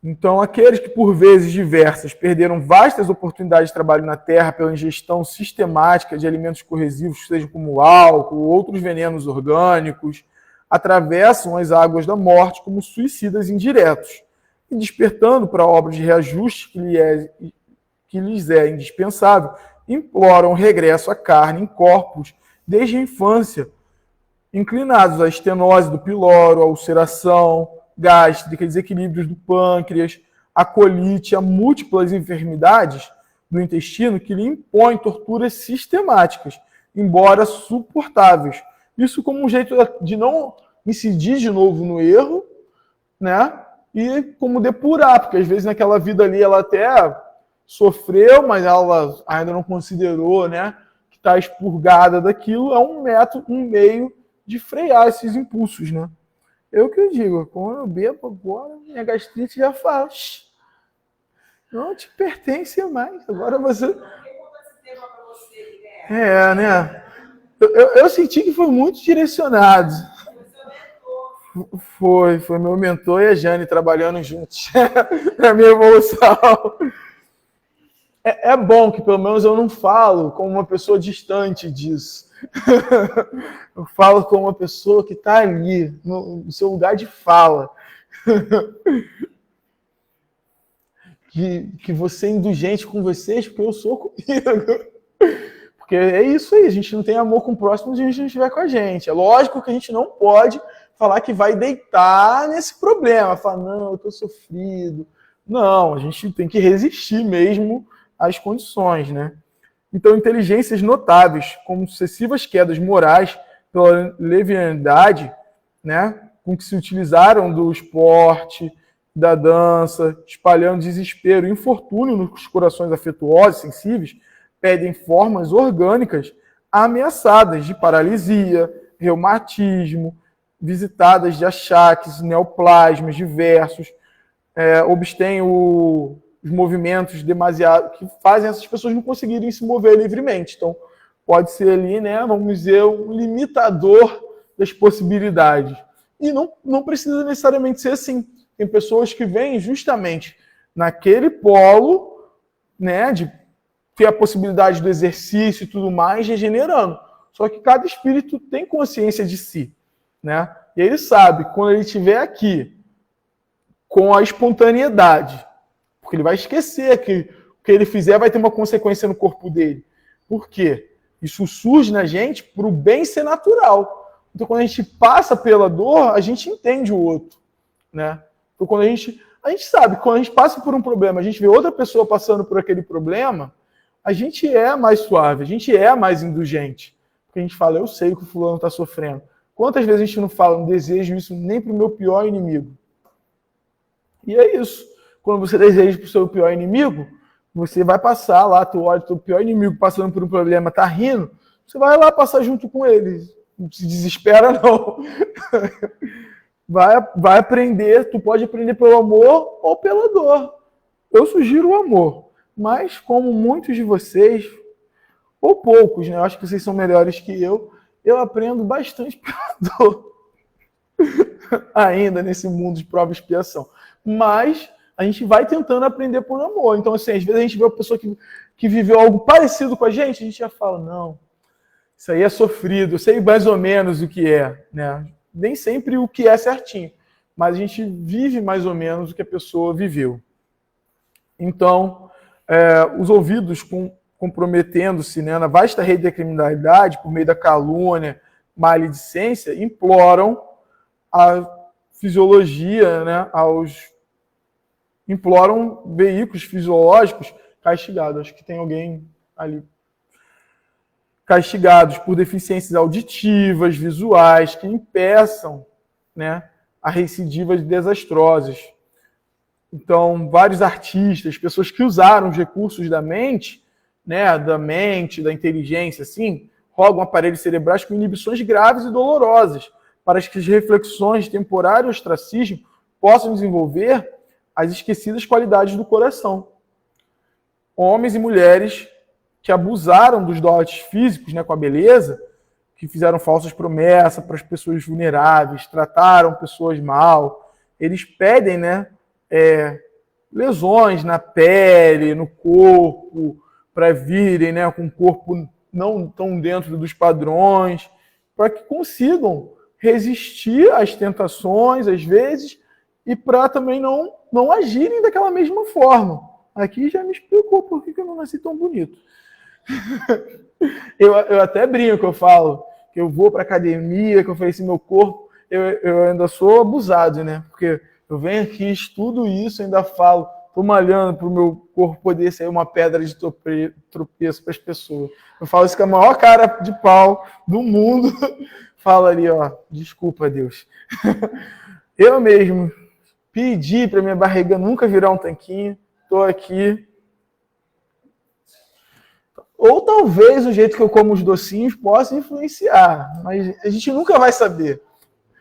Então, aqueles que, por vezes diversas, perderam vastas oportunidades de trabalho na Terra pela ingestão sistemática de alimentos corrosivos, seja como álcool ou outros venenos orgânicos, atravessam as águas da morte como suicidas indiretos, e despertando para a obra de reajuste que lhes é indispensável, imploram o regresso à carne em corpos desde a infância, inclinados à estenose do piloro, à ulceração gástrica, desequilíbrios do pâncreas, a colite, a múltiplas enfermidades do intestino que lhe impõem torturas sistemáticas, embora suportáveis. Isso como um jeito de não incidir de novo no erro, né? E como depurar, porque às vezes naquela vida ali ela até sofreu, mas ela ainda não considerou, né, que está expurgada daquilo. É um método, um meio de frear esses impulsos, né? Eu que digo, quando eu bebo agora, minha gastrite já fala, não te pertence mais, agora você... É, né? Eu senti que foi muito direcionado. Foi meu mentor e a Jane trabalhando juntos na minha evolução. É bom que pelo menos eu não falo como uma pessoa distante disso. Eu falo como uma pessoa que está ali, no seu lugar de fala. Que você é indulgente com vocês, porque eu sou comigo. Porque é isso aí, a gente não tem amor com o próximo se a gente não estiver com a gente. É lógico que a gente não pode falar que vai deitar nesse problema, falar, não, eu estou sofrido. Não, a gente tem que resistir mesmo às condições, né? Então, inteligências notáveis, como sucessivas quedas morais pela leviandade, né, com que se utilizaram do esporte, da dança, espalhando desespero e infortúnio nos corações afetuosos, sensíveis, pedem formas orgânicas ameaçadas de paralisia, reumatismo, visitadas de achaques, neoplasmas diversos, obtêm os movimentos demasiado que fazem essas pessoas não conseguirem se mover livremente. Então, pode ser ali, né, vamos dizer, um limitador das possibilidades. E não precisa necessariamente ser assim. Tem pessoas que vêm justamente naquele polo, né, de ter a possibilidade do exercício e tudo mais, regenerando. Só que cada espírito tem consciência de si, né? E ele sabe que quando ele estiver aqui com a espontaneidade, porque ele vai esquecer que o que ele fizer vai ter uma consequência no corpo dele. Por quê? Isso surge na gente para o bem ser natural. Então, quando a gente passa pela dor, a gente entende o outro, né? Então, quando a gente sabe, quando a gente passa por um problema, a gente vê outra pessoa passando por aquele problema, a gente é mais suave, a gente é mais indulgente. Porque a gente fala, eu sei que o fulano está sofrendo. Quantas vezes a gente não fala, não desejo isso nem para o meu pior inimigo? E é isso. Quando você deseja para o seu pior inimigo, você vai passar lá, tu olha o teu pior inimigo passando por um problema, tá rindo, você vai lá passar junto com ele. Não se desespera, não. Vai aprender, tu pode aprender pelo amor ou pela dor. Eu sugiro o amor. Mas, como muitos de vocês, ou poucos, né? Eu acho que vocês são melhores que eu aprendo bastante pela dor. Ainda nesse mundo de prova e expiação. Mas a gente vai tentando aprender por amor. Então, assim, às vezes a gente vê uma pessoa que viveu algo parecido com a gente já fala, não, isso aí é sofrido, eu sei mais ou menos o que é, né? Nem sempre o que é certinho, mas a gente vive mais ou menos o que a pessoa viveu. Então, os ouvidos comprometendo-se, né, na vasta rede da criminalidade, por meio da calúnia, maledicência, imploram a fisiologia, né, imploram veículos fisiológicos castigados. Acho que tem alguém ali. Castigados por deficiências auditivas, visuais, que impeçam, né, a recidivas desastrosas. Então, vários artistas, pessoas que usaram os recursos da mente, né, da inteligência, assim, rogam aparelhos cerebrais com inibições graves e dolorosas, para que as reflexões de temporário ostracismo possam desenvolver as esquecidas qualidades do coração. Homens e mulheres que abusaram dos dotes físicos, né, com a beleza, que fizeram falsas promessas para as pessoas vulneráveis, trataram pessoas mal, eles pedem, né, lesões na pele, no corpo, para virem, né, com o corpo não tão dentro dos padrões, para que consigam resistir às tentações, às vezes, e para também não agirem daquela mesma forma. Aqui já me explicou por que eu não nasci tão bonito. Eu até brinco, eu falo que eu vou para academia, que eu ofereci meu corpo, eu ainda sou abusado, né? Porque eu venho aqui, estudo isso, ainda falo, estou malhando para o meu corpo poder ser uma pedra de tropeço para as pessoas. Eu falo isso com a maior cara de pau do mundo. Fala ali, ó, desculpa, Deus. Eu mesmo pedi para minha barriga nunca virar um tanquinho. Estou aqui. Ou talvez o jeito que eu como os docinhos possa influenciar, mas a gente nunca vai saber.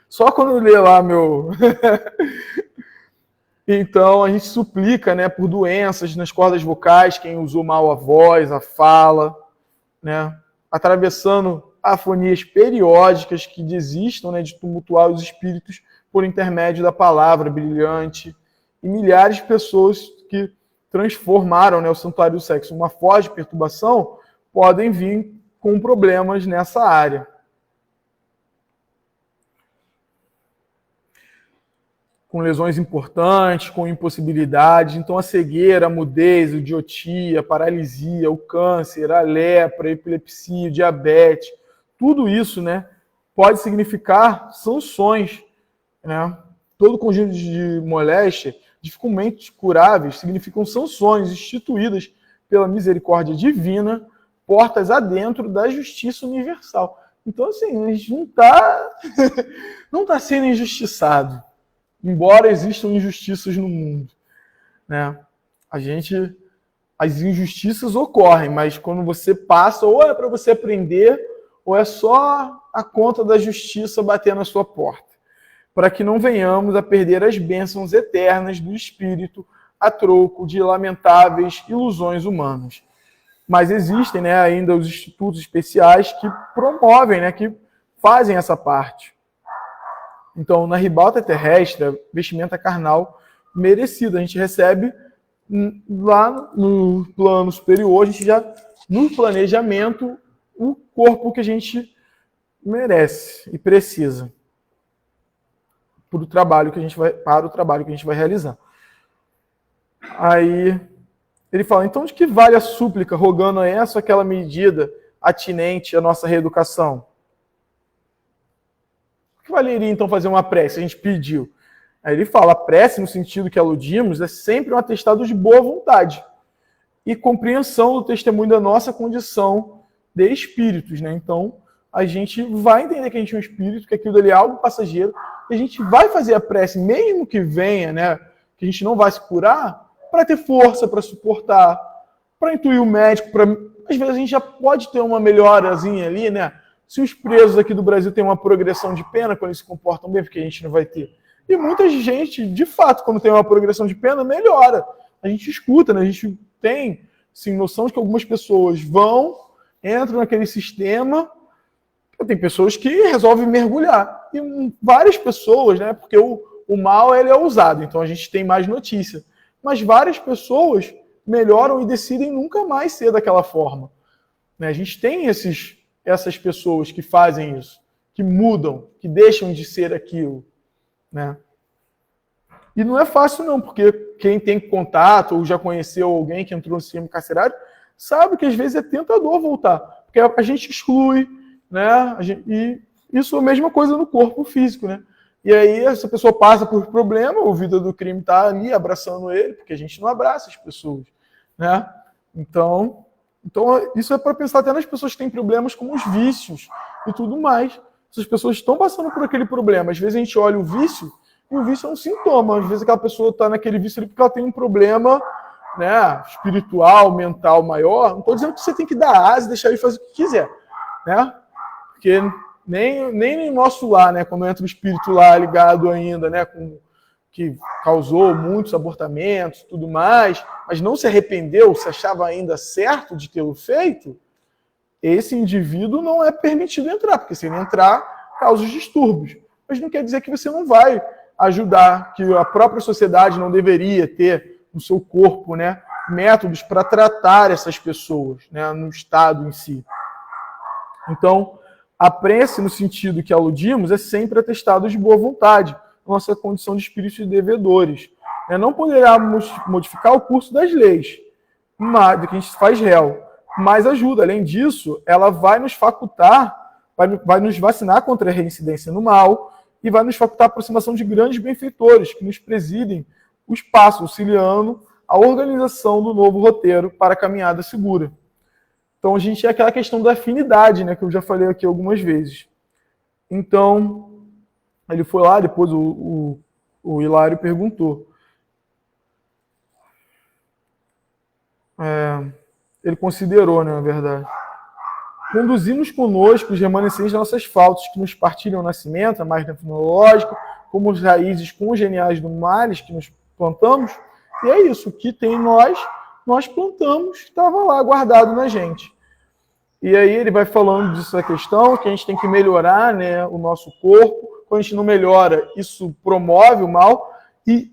Só quando ler lá meu... Então, a gente suplica, né, por doenças nas cordas vocais, quem usou mal a voz, a fala, né, atravessando afonias periódicas que desistam, né, de tumultuar os espíritos por intermédio da palavra brilhante, e milhares de pessoas que transformaram, né, o santuário do sexo uma forte perturbação, podem vir com problemas nessa área. Com lesões importantes, com impossibilidades. Então, a cegueira, a mudez, a idiotia, a paralisia, o câncer, a lepra, a epilepsia, o diabetes, tudo isso, né, pode significar sanções, né? Todo conjunto de moléstia, dificilmente curáveis, significam sanções instituídas pela misericórdia divina, portas adentro da justiça universal. Então, assim, a gente não tá sendo injustiçado, embora existam injustiças no mundo, né? As injustiças ocorrem, mas quando você passa, ou é para você aprender, ou é só a conta da justiça bater na sua porta, para que não venhamos a perder as bênçãos eternas do Espírito a troco de lamentáveis ilusões humanas. Mas existem, né, ainda os institutos especiais que promovem, né, que fazem essa parte. Então, na ribalta terrestre, vestimenta carnal merecida. A gente recebe lá no plano superior, a gente já, no planejamento, o corpo que a gente merece e precisa para o trabalho que a gente vai realizar. Aí ele fala, então de que vale a súplica, rogando a essa ou aquela medida atinente à nossa reeducação? O que valeria então fazer uma prece? A gente pediu. Aí ele fala, a prece, no sentido que aludimos, é sempre um atestado de boa vontade e compreensão do testemunho da nossa condição de espíritos, né? Então, a gente vai entender que a gente é um espírito, que aquilo dali é algo passageiro, e a gente vai fazer a prece, mesmo que venha, né, que a gente não vai se curar, para ter força, para suportar, para intuir o médico, às vezes a gente já pode ter uma melhorazinha ali, né? Se os presos aqui do Brasil têm uma progressão de pena, quando eles se comportam bem, porque a gente não vai ter. E muita gente, de fato, quando tem uma progressão de pena, melhora. A gente escuta, né? A gente tem, sim, noção de que algumas pessoas entram naquele sistema. Tem pessoas que resolvem mergulhar. E várias pessoas, né? Porque o mal ele é ousado, então a gente tem mais notícia. Mas várias pessoas melhoram e decidem nunca mais ser daquela forma. Né? A gente tem essas pessoas que fazem isso, que mudam, que deixam de ser aquilo. Né? E não é fácil não, porque quem tem contato ou já conheceu alguém que entrou no sistema carcerário sabe que às vezes é tentador voltar, porque a gente exclui, né? E isso é a mesma coisa no corpo físico, né? E aí essa pessoa passa por problema, o vida do crime está ali abraçando ele, porque a gente não abraça as pessoas, né? Então isso é para pensar até nas pessoas que têm problemas como os vícios e tudo mais. Essas pessoas estão passando por aquele problema. Às vezes a gente olha o vício, e o vício é um sintoma. Às vezes aquela pessoa está naquele vício ali porque ela tem um problema, né, espiritual, mental maior. Não estou dizendo que você tem que dar asa e deixar ele fazer o que quiser, né? Porque nem no nosso lar, né, quando entra o espírito lá ligado ainda, né, que causou muitos abortamentos e tudo mais, mas não se arrependeu, se achava ainda certo de tê-lo feito, esse indivíduo não é permitido entrar, porque se ele entrar, causa os distúrbios. Mas não quer dizer que você não vai ajudar, que a própria sociedade não deveria ter no seu corpo, né, métodos para tratar essas pessoas, né, no estado em si. Então, a prece, no sentido que aludimos, é sempre atestado de boa vontade, nossa condição de espíritos de devedores. Não poderemos modificar o curso das leis, do que a gente faz réu, mas ajuda. Além disso, ela vai nos facultar, vai nos vacinar contra a reincidência no mal e vai nos facultar a aproximação de grandes benfeitores que nos presidem os passos, auxiliando a organização do novo roteiro para a caminhada segura. Então, a gente tem aquela questão da afinidade, né, que eu já falei aqui algumas vezes. Então, ele foi lá, depois o Hilário perguntou. Ele considerou, né, na verdade. Conduzimos conosco os remanescentes das nossas faltas, que nos partilham o nascimento, a máquina tecnológica, como as raízes congeniais do males que nos plantamos. E é isso, o que tem em nós plantamos, estava lá guardado na gente. E aí ele vai falando disso, a questão, que a gente tem que melhorar, né, o nosso corpo. Quando a gente não melhora, isso promove o mal. E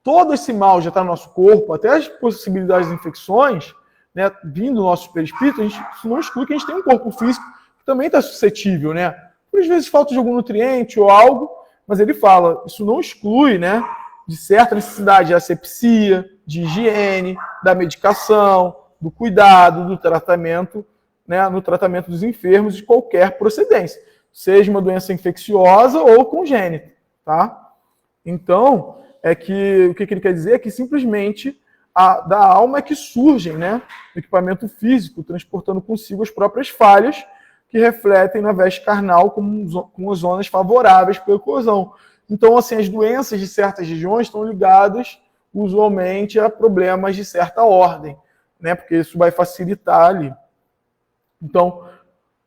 todo esse mal já está no nosso corpo, até as possibilidades de infecções, né, vindo do nosso perispírito, isso não exclui que a gente tem um corpo físico que também está suscetível, né? Por vezes falta de algum nutriente ou algo, mas ele fala, isso não exclui, né, de certa necessidade de asepsia, de higiene, da medicação, do cuidado, do tratamento, né, no tratamento dos enfermos de qualquer procedência, seja uma doença infecciosa ou congênita, tá? Então, o que ele quer dizer é que simplesmente da alma é que surgem, né, o equipamento físico, transportando consigo as próprias falhas que refletem na veste carnal como zonas favoráveis para a eclosão. Então, assim, as doenças de certas regiões estão ligadas, usualmente, a problemas de certa ordem, né, porque isso vai facilitar ali. Então,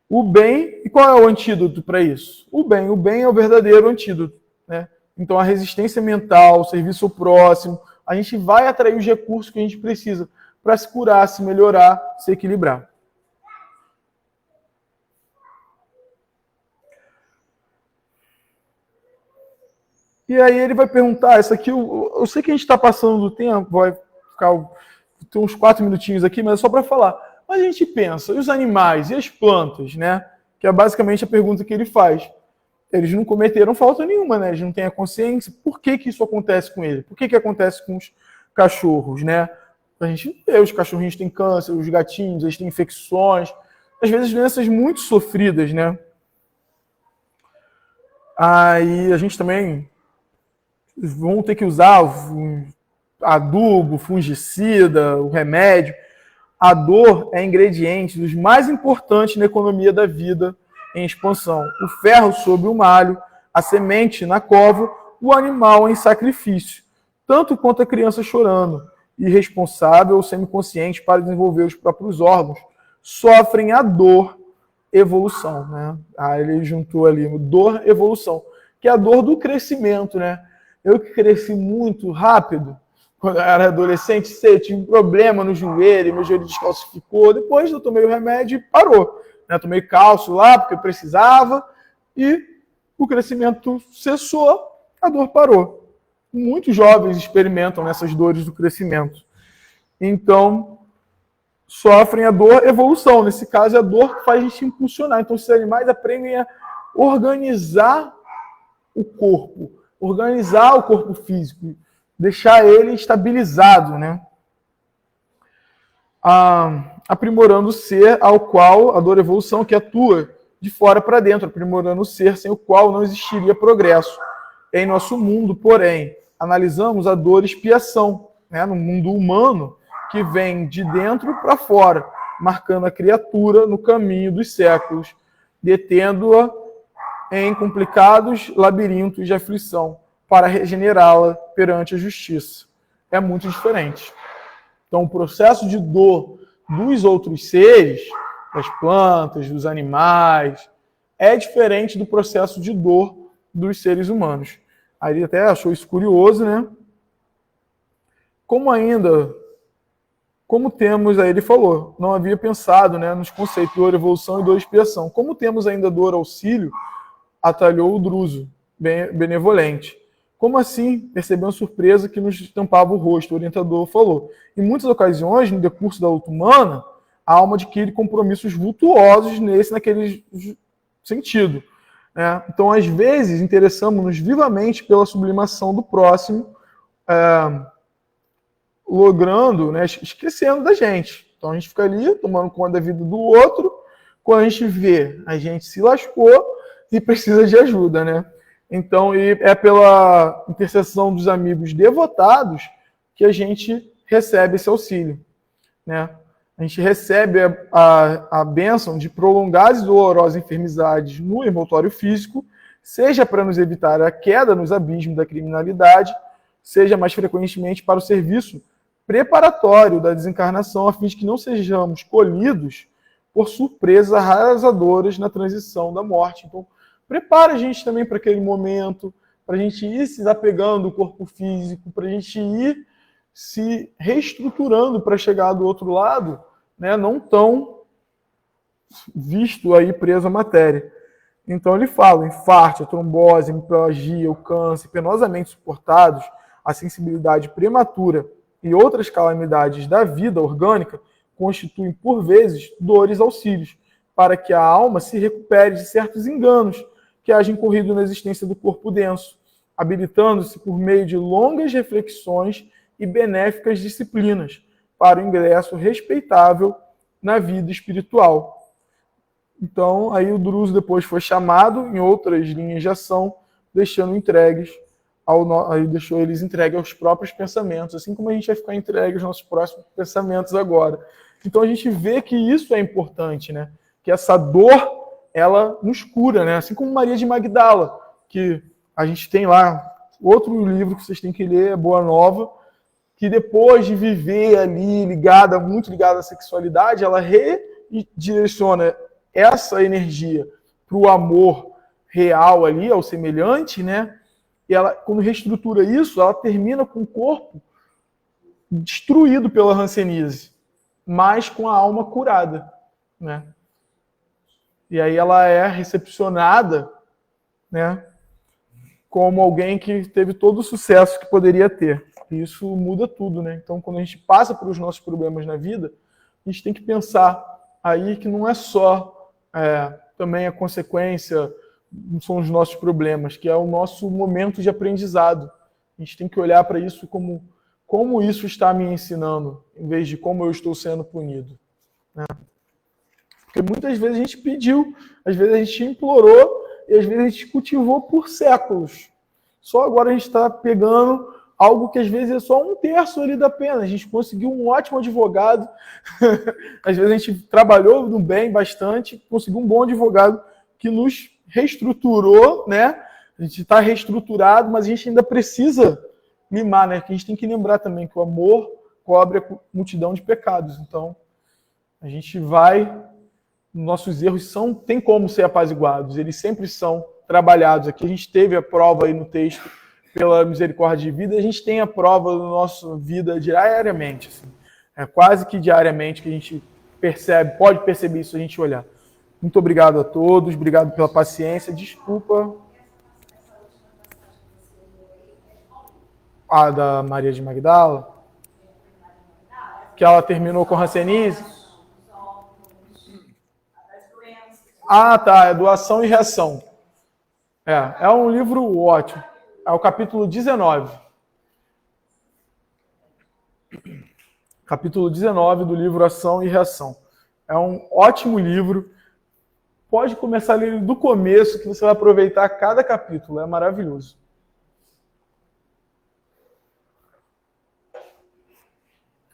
o bem, e qual é o antídoto para isso? O bem é o verdadeiro antídoto, né? Então, a resistência mental, o serviço ao próximo, a gente vai atrair os recursos que a gente precisa para se curar, se melhorar, se equilibrar. E aí ele vai perguntar, isso aqui, eu sei que a gente está passando do tempo, vai ficar tem uns 4 minutinhos aqui, mas é só para falar. Mas a gente pensa, e os animais, e as plantas, né? Que é basicamente a pergunta que ele faz. Eles não cometeram falta nenhuma, né? Eles não têm a consciência. Por que isso acontece com ele? Por que acontece com os cachorros, né? A gente vê, os cachorrinhos têm câncer, os gatinhos, eles têm infecções, às vezes doenças muito sofridas, né? Aí a gente também vão ter que usar o adubo, fungicida, o remédio. A dor é ingrediente dos mais importantes na economia da vida em expansão. O ferro sobre o malho, a semente na cova, o animal em sacrifício, tanto quanto a criança chorando, irresponsável ou semiconsciente para desenvolver os próprios órgãos, sofrem a dor, evolução, né? Aí ele juntou ali, dor, evolução, que é a dor do crescimento, né? Eu que cresci muito rápido, quando eu era adolescente, tive um problema no joelho, meu joelho descalcificou, depois eu tomei o remédio e parou. Né? Tomei cálcio lá, porque eu precisava, e o crescimento cessou, a dor parou. Muitos jovens experimentam nessas dores do crescimento. Então, sofrem a dor evolução. Nesse caso, é a dor que faz a gente impulsionar. Então, esses animais aprendem a organizar o corpo físico, deixar ele estabilizado, né? Aprimorando o ser ao qual a dor evolução que atua de fora para dentro, aprimorando o ser sem o qual não existiria progresso. Em nosso mundo, porém, analisamos a dor expiação, né? No mundo humano, que vem de dentro para fora, marcando a criatura no caminho dos séculos, detendo-a em complicados labirintos de aflição, para regenerá-la perante a justiça. É muito diferente. Então, o processo de dor dos outros seres, das plantas, dos animais, é diferente do processo de dor dos seres humanos. Aí ele até achou isso curioso, né? Como temos, aí ele falou, não havia pensado, né, nos conceitos de dor, evolução e dor expiação. Como temos ainda dor auxílio, atalhou o druso, benevolente. Como assim? Percebeu uma surpresa que nos estampava o rosto, o orientador falou. Em muitas ocasiões, no decurso da luta humana, a alma adquire compromissos vultuosos naquele sentido. Né? Então, às vezes, interessamos-nos vivamente pela sublimação do próximo, logrando, né, esquecendo da gente. Então, a gente fica ali, tomando conta da vida do outro, quando a gente vê, a gente se lascou e precisa de ajuda, né? Então, é pela intercessão dos amigos devotados que a gente recebe esse auxílio, né? A gente recebe a bênção de prolongadas e dolorosas enfermidades no envoltório físico, seja para nos evitar a queda nos abismos da criminalidade, seja mais frequentemente para o serviço preparatório da desencarnação, a fim de que não sejamos colhidos por surpresas arrasadoras na transição da morte. Então, prepara a gente também para aquele momento, para a gente ir se desapegando do corpo físico, para a gente ir se reestruturando para chegar do outro lado, né, não tão visto aí preso à matéria. Então ele fala, o infarto, a trombose, a hemiplegia, o câncer, penosamente suportados, a sensibilidade prematura e outras calamidades da vida orgânica constituem, por vezes, dores auxílios, para que a alma se recupere de certos enganos que hajam incorrido na existência do corpo denso, habilitando-se por meio de longas reflexões e benéficas disciplinas para o ingresso respeitável na vida espiritual. Então, aí o Druso depois foi chamado em outras linhas de ação, deixando entregues aí deixou eles entregues aos próprios pensamentos, assim como a gente vai ficar entregue aos nossos próximos pensamentos agora. Então a gente vê que isso é importante, né? Que essa dor, ela nos cura, né? Assim como Maria de Magdala, que a gente tem lá outro livro que vocês têm que ler, é Boa Nova, que depois de viver ali muito ligada à sexualidade, ela redireciona essa energia para o amor real ali, ao semelhante, né? E ela, quando reestrutura isso, ela termina com o corpo destruído pela hanseníase, mas com a alma curada, né? E aí ela é recepcionada, né, como alguém que teve todo o sucesso que poderia ter. E isso muda tudo, né? Então, quando a gente passa pelos nossos problemas na vida, a gente tem que pensar aí que não é só também a consequência, não são os nossos problemas, que é o nosso momento de aprendizado. A gente tem que olhar para isso como isso está me ensinando, em vez de como eu estou sendo punido, né? Porque muitas vezes a gente pediu, às vezes a gente implorou e às vezes a gente cultivou por séculos. Só agora a gente está pegando algo que às vezes é só 1/3 ali da pena. A gente conseguiu um ótimo advogado, às vezes a gente trabalhou no bem bastante, conseguiu um bom advogado que nos reestruturou, né? A gente está reestruturado, mas a gente ainda precisa mimar, né? Que a gente tem que lembrar também que o amor cobre a multidão de pecados. Então, a gente vai... Nossos erros têm como ser apaziguados, eles sempre são trabalhados. Aqui a gente teve a prova aí no texto pela misericórdia de vida, a gente tem a prova da nossa vida diariamente. Assim. É quase que diariamente que a gente pode perceber isso se a gente olhar. Muito obrigado a todos, obrigado pela paciência. Desculpa. A da Maria de Magdala, que ela terminou com hanseníase. Ah, tá. É doação e reação. É um livro ótimo. É o capítulo 19. Capítulo 19 do livro Ação e Reação. É um ótimo livro. Pode começar a ler do começo, que você vai aproveitar cada capítulo. É maravilhoso.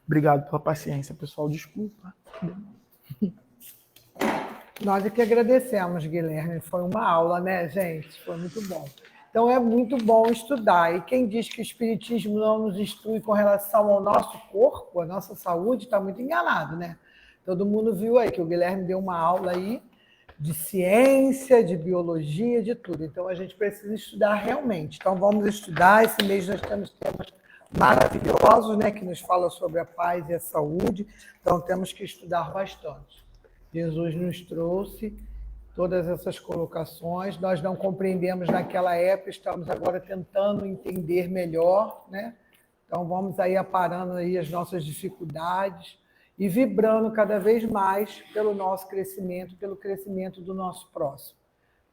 Obrigado pela paciência, pessoal. Desculpa. Nós é que agradecemos, Guilherme. Foi uma aula, né, gente? Foi muito bom. Então, é muito bom estudar. E quem diz que o Espiritismo não nos instrui com relação ao nosso corpo, à nossa saúde, está muito enganado, né? Todo mundo viu aí que o Guilherme deu uma aula aí de ciência, de biologia, de tudo. Então, a gente precisa estudar realmente. Então, vamos estudar. Esse mês nós temos temas maravilhosos, né, que nos falam sobre a paz e a saúde. Então, temos que estudar bastante. Jesus nos trouxe todas essas colocações, nós não compreendemos naquela época, estamos agora tentando entender melhor, né? Então vamos aí aparando aí as nossas dificuldades e vibrando cada vez mais pelo nosso crescimento, pelo crescimento do nosso próximo.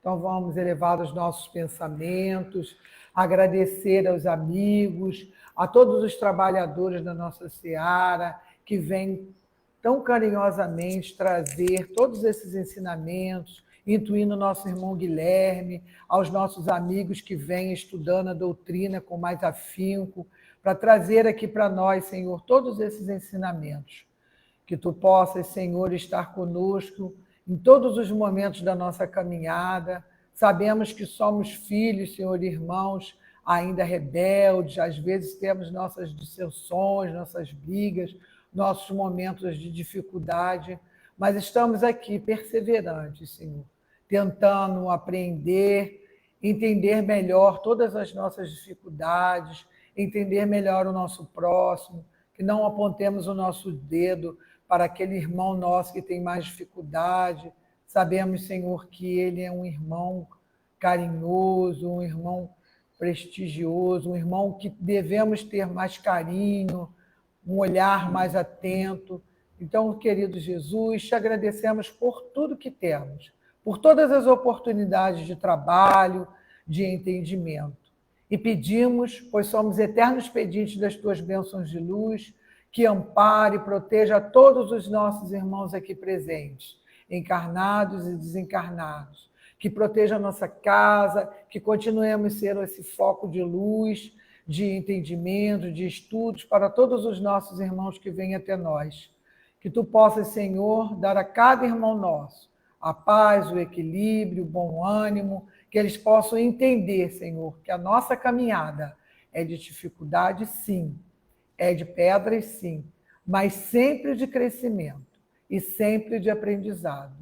Então vamos elevar os nossos pensamentos, agradecer aos amigos, a todos os trabalhadores da nossa seara que vêm tão carinhosamente trazer todos esses ensinamentos intuindo nosso irmão Guilherme, aos nossos amigos que vêm estudando a doutrina com mais afinco, para trazer aqui para nós, Senhor, todos esses ensinamentos. Que tu possas, Senhor, estar conosco em todos os momentos da nossa caminhada. Sabemos que somos filhos, Senhor, irmãos, ainda rebeldes, às vezes temos nossas dissensões, nossas brigas, nossos momentos de dificuldade, mas estamos aqui perseverantes, Senhor, tentando aprender, entender melhor todas as nossas dificuldades, entender melhor o nosso próximo, que não apontemos o nosso dedo para aquele irmão nosso que tem mais dificuldade. Sabemos, Senhor, que ele é um irmão carinhoso, um irmão prestigioso, um irmão que devemos ter mais carinho, um olhar mais atento. Então, querido Jesus, te agradecemos por tudo que temos, por todas as oportunidades de trabalho, de entendimento. E pedimos, pois somos eternos pedintes das tuas bênçãos de luz, que ampare e proteja a todos os nossos irmãos aqui presentes, encarnados e desencarnados, que proteja a nossa casa, que continuemos a ser esse foco de luz, de entendimento, de estudos para todos os nossos irmãos que vêm até nós. Que tu possas, Senhor, dar a cada irmão nosso a paz, o equilíbrio, o bom ânimo, que eles possam entender, Senhor, que a nossa caminhada é de dificuldade, sim, é de pedras, sim, mas sempre de crescimento e sempre de aprendizado.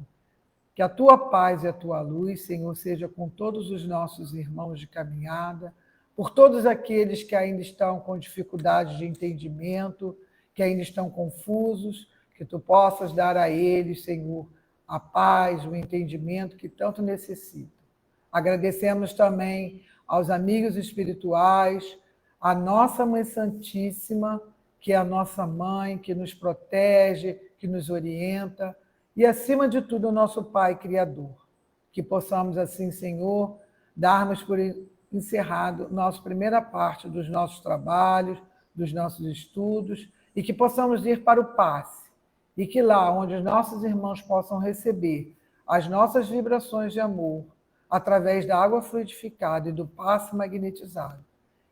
Que a tua paz e a tua luz, Senhor, seja com todos os nossos irmãos de caminhada, por todos aqueles que ainda estão com dificuldade de entendimento, que ainda estão confusos, que tu possas dar a eles, Senhor, a paz, o entendimento que tanto necessitam. Agradecemos também aos amigos espirituais, a nossa Mãe Santíssima, que é a nossa mãe, que nos protege, que nos orienta, e, acima de tudo, o nosso Pai Criador. Que possamos, assim, Senhor, darmos por encerrado nossa primeira parte dos nossos trabalhos, dos nossos estudos, e que possamos ir para o passe, e que lá, onde os nossos irmãos possam receber as nossas vibrações de amor, através da água fluidificada e do passe magnetizado,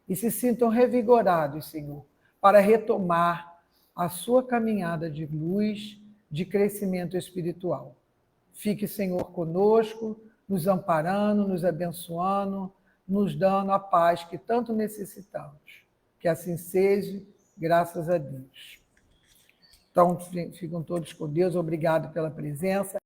e se sintam revigorados, Senhor, para retomar a sua caminhada de luz, de crescimento espiritual. Fique, Senhor, conosco, nos amparando, nos abençoando, nos dando a paz que tanto necessitamos. Que assim seja, graças a Deus. Então, ficam todos com Deus. Obrigado pela presença.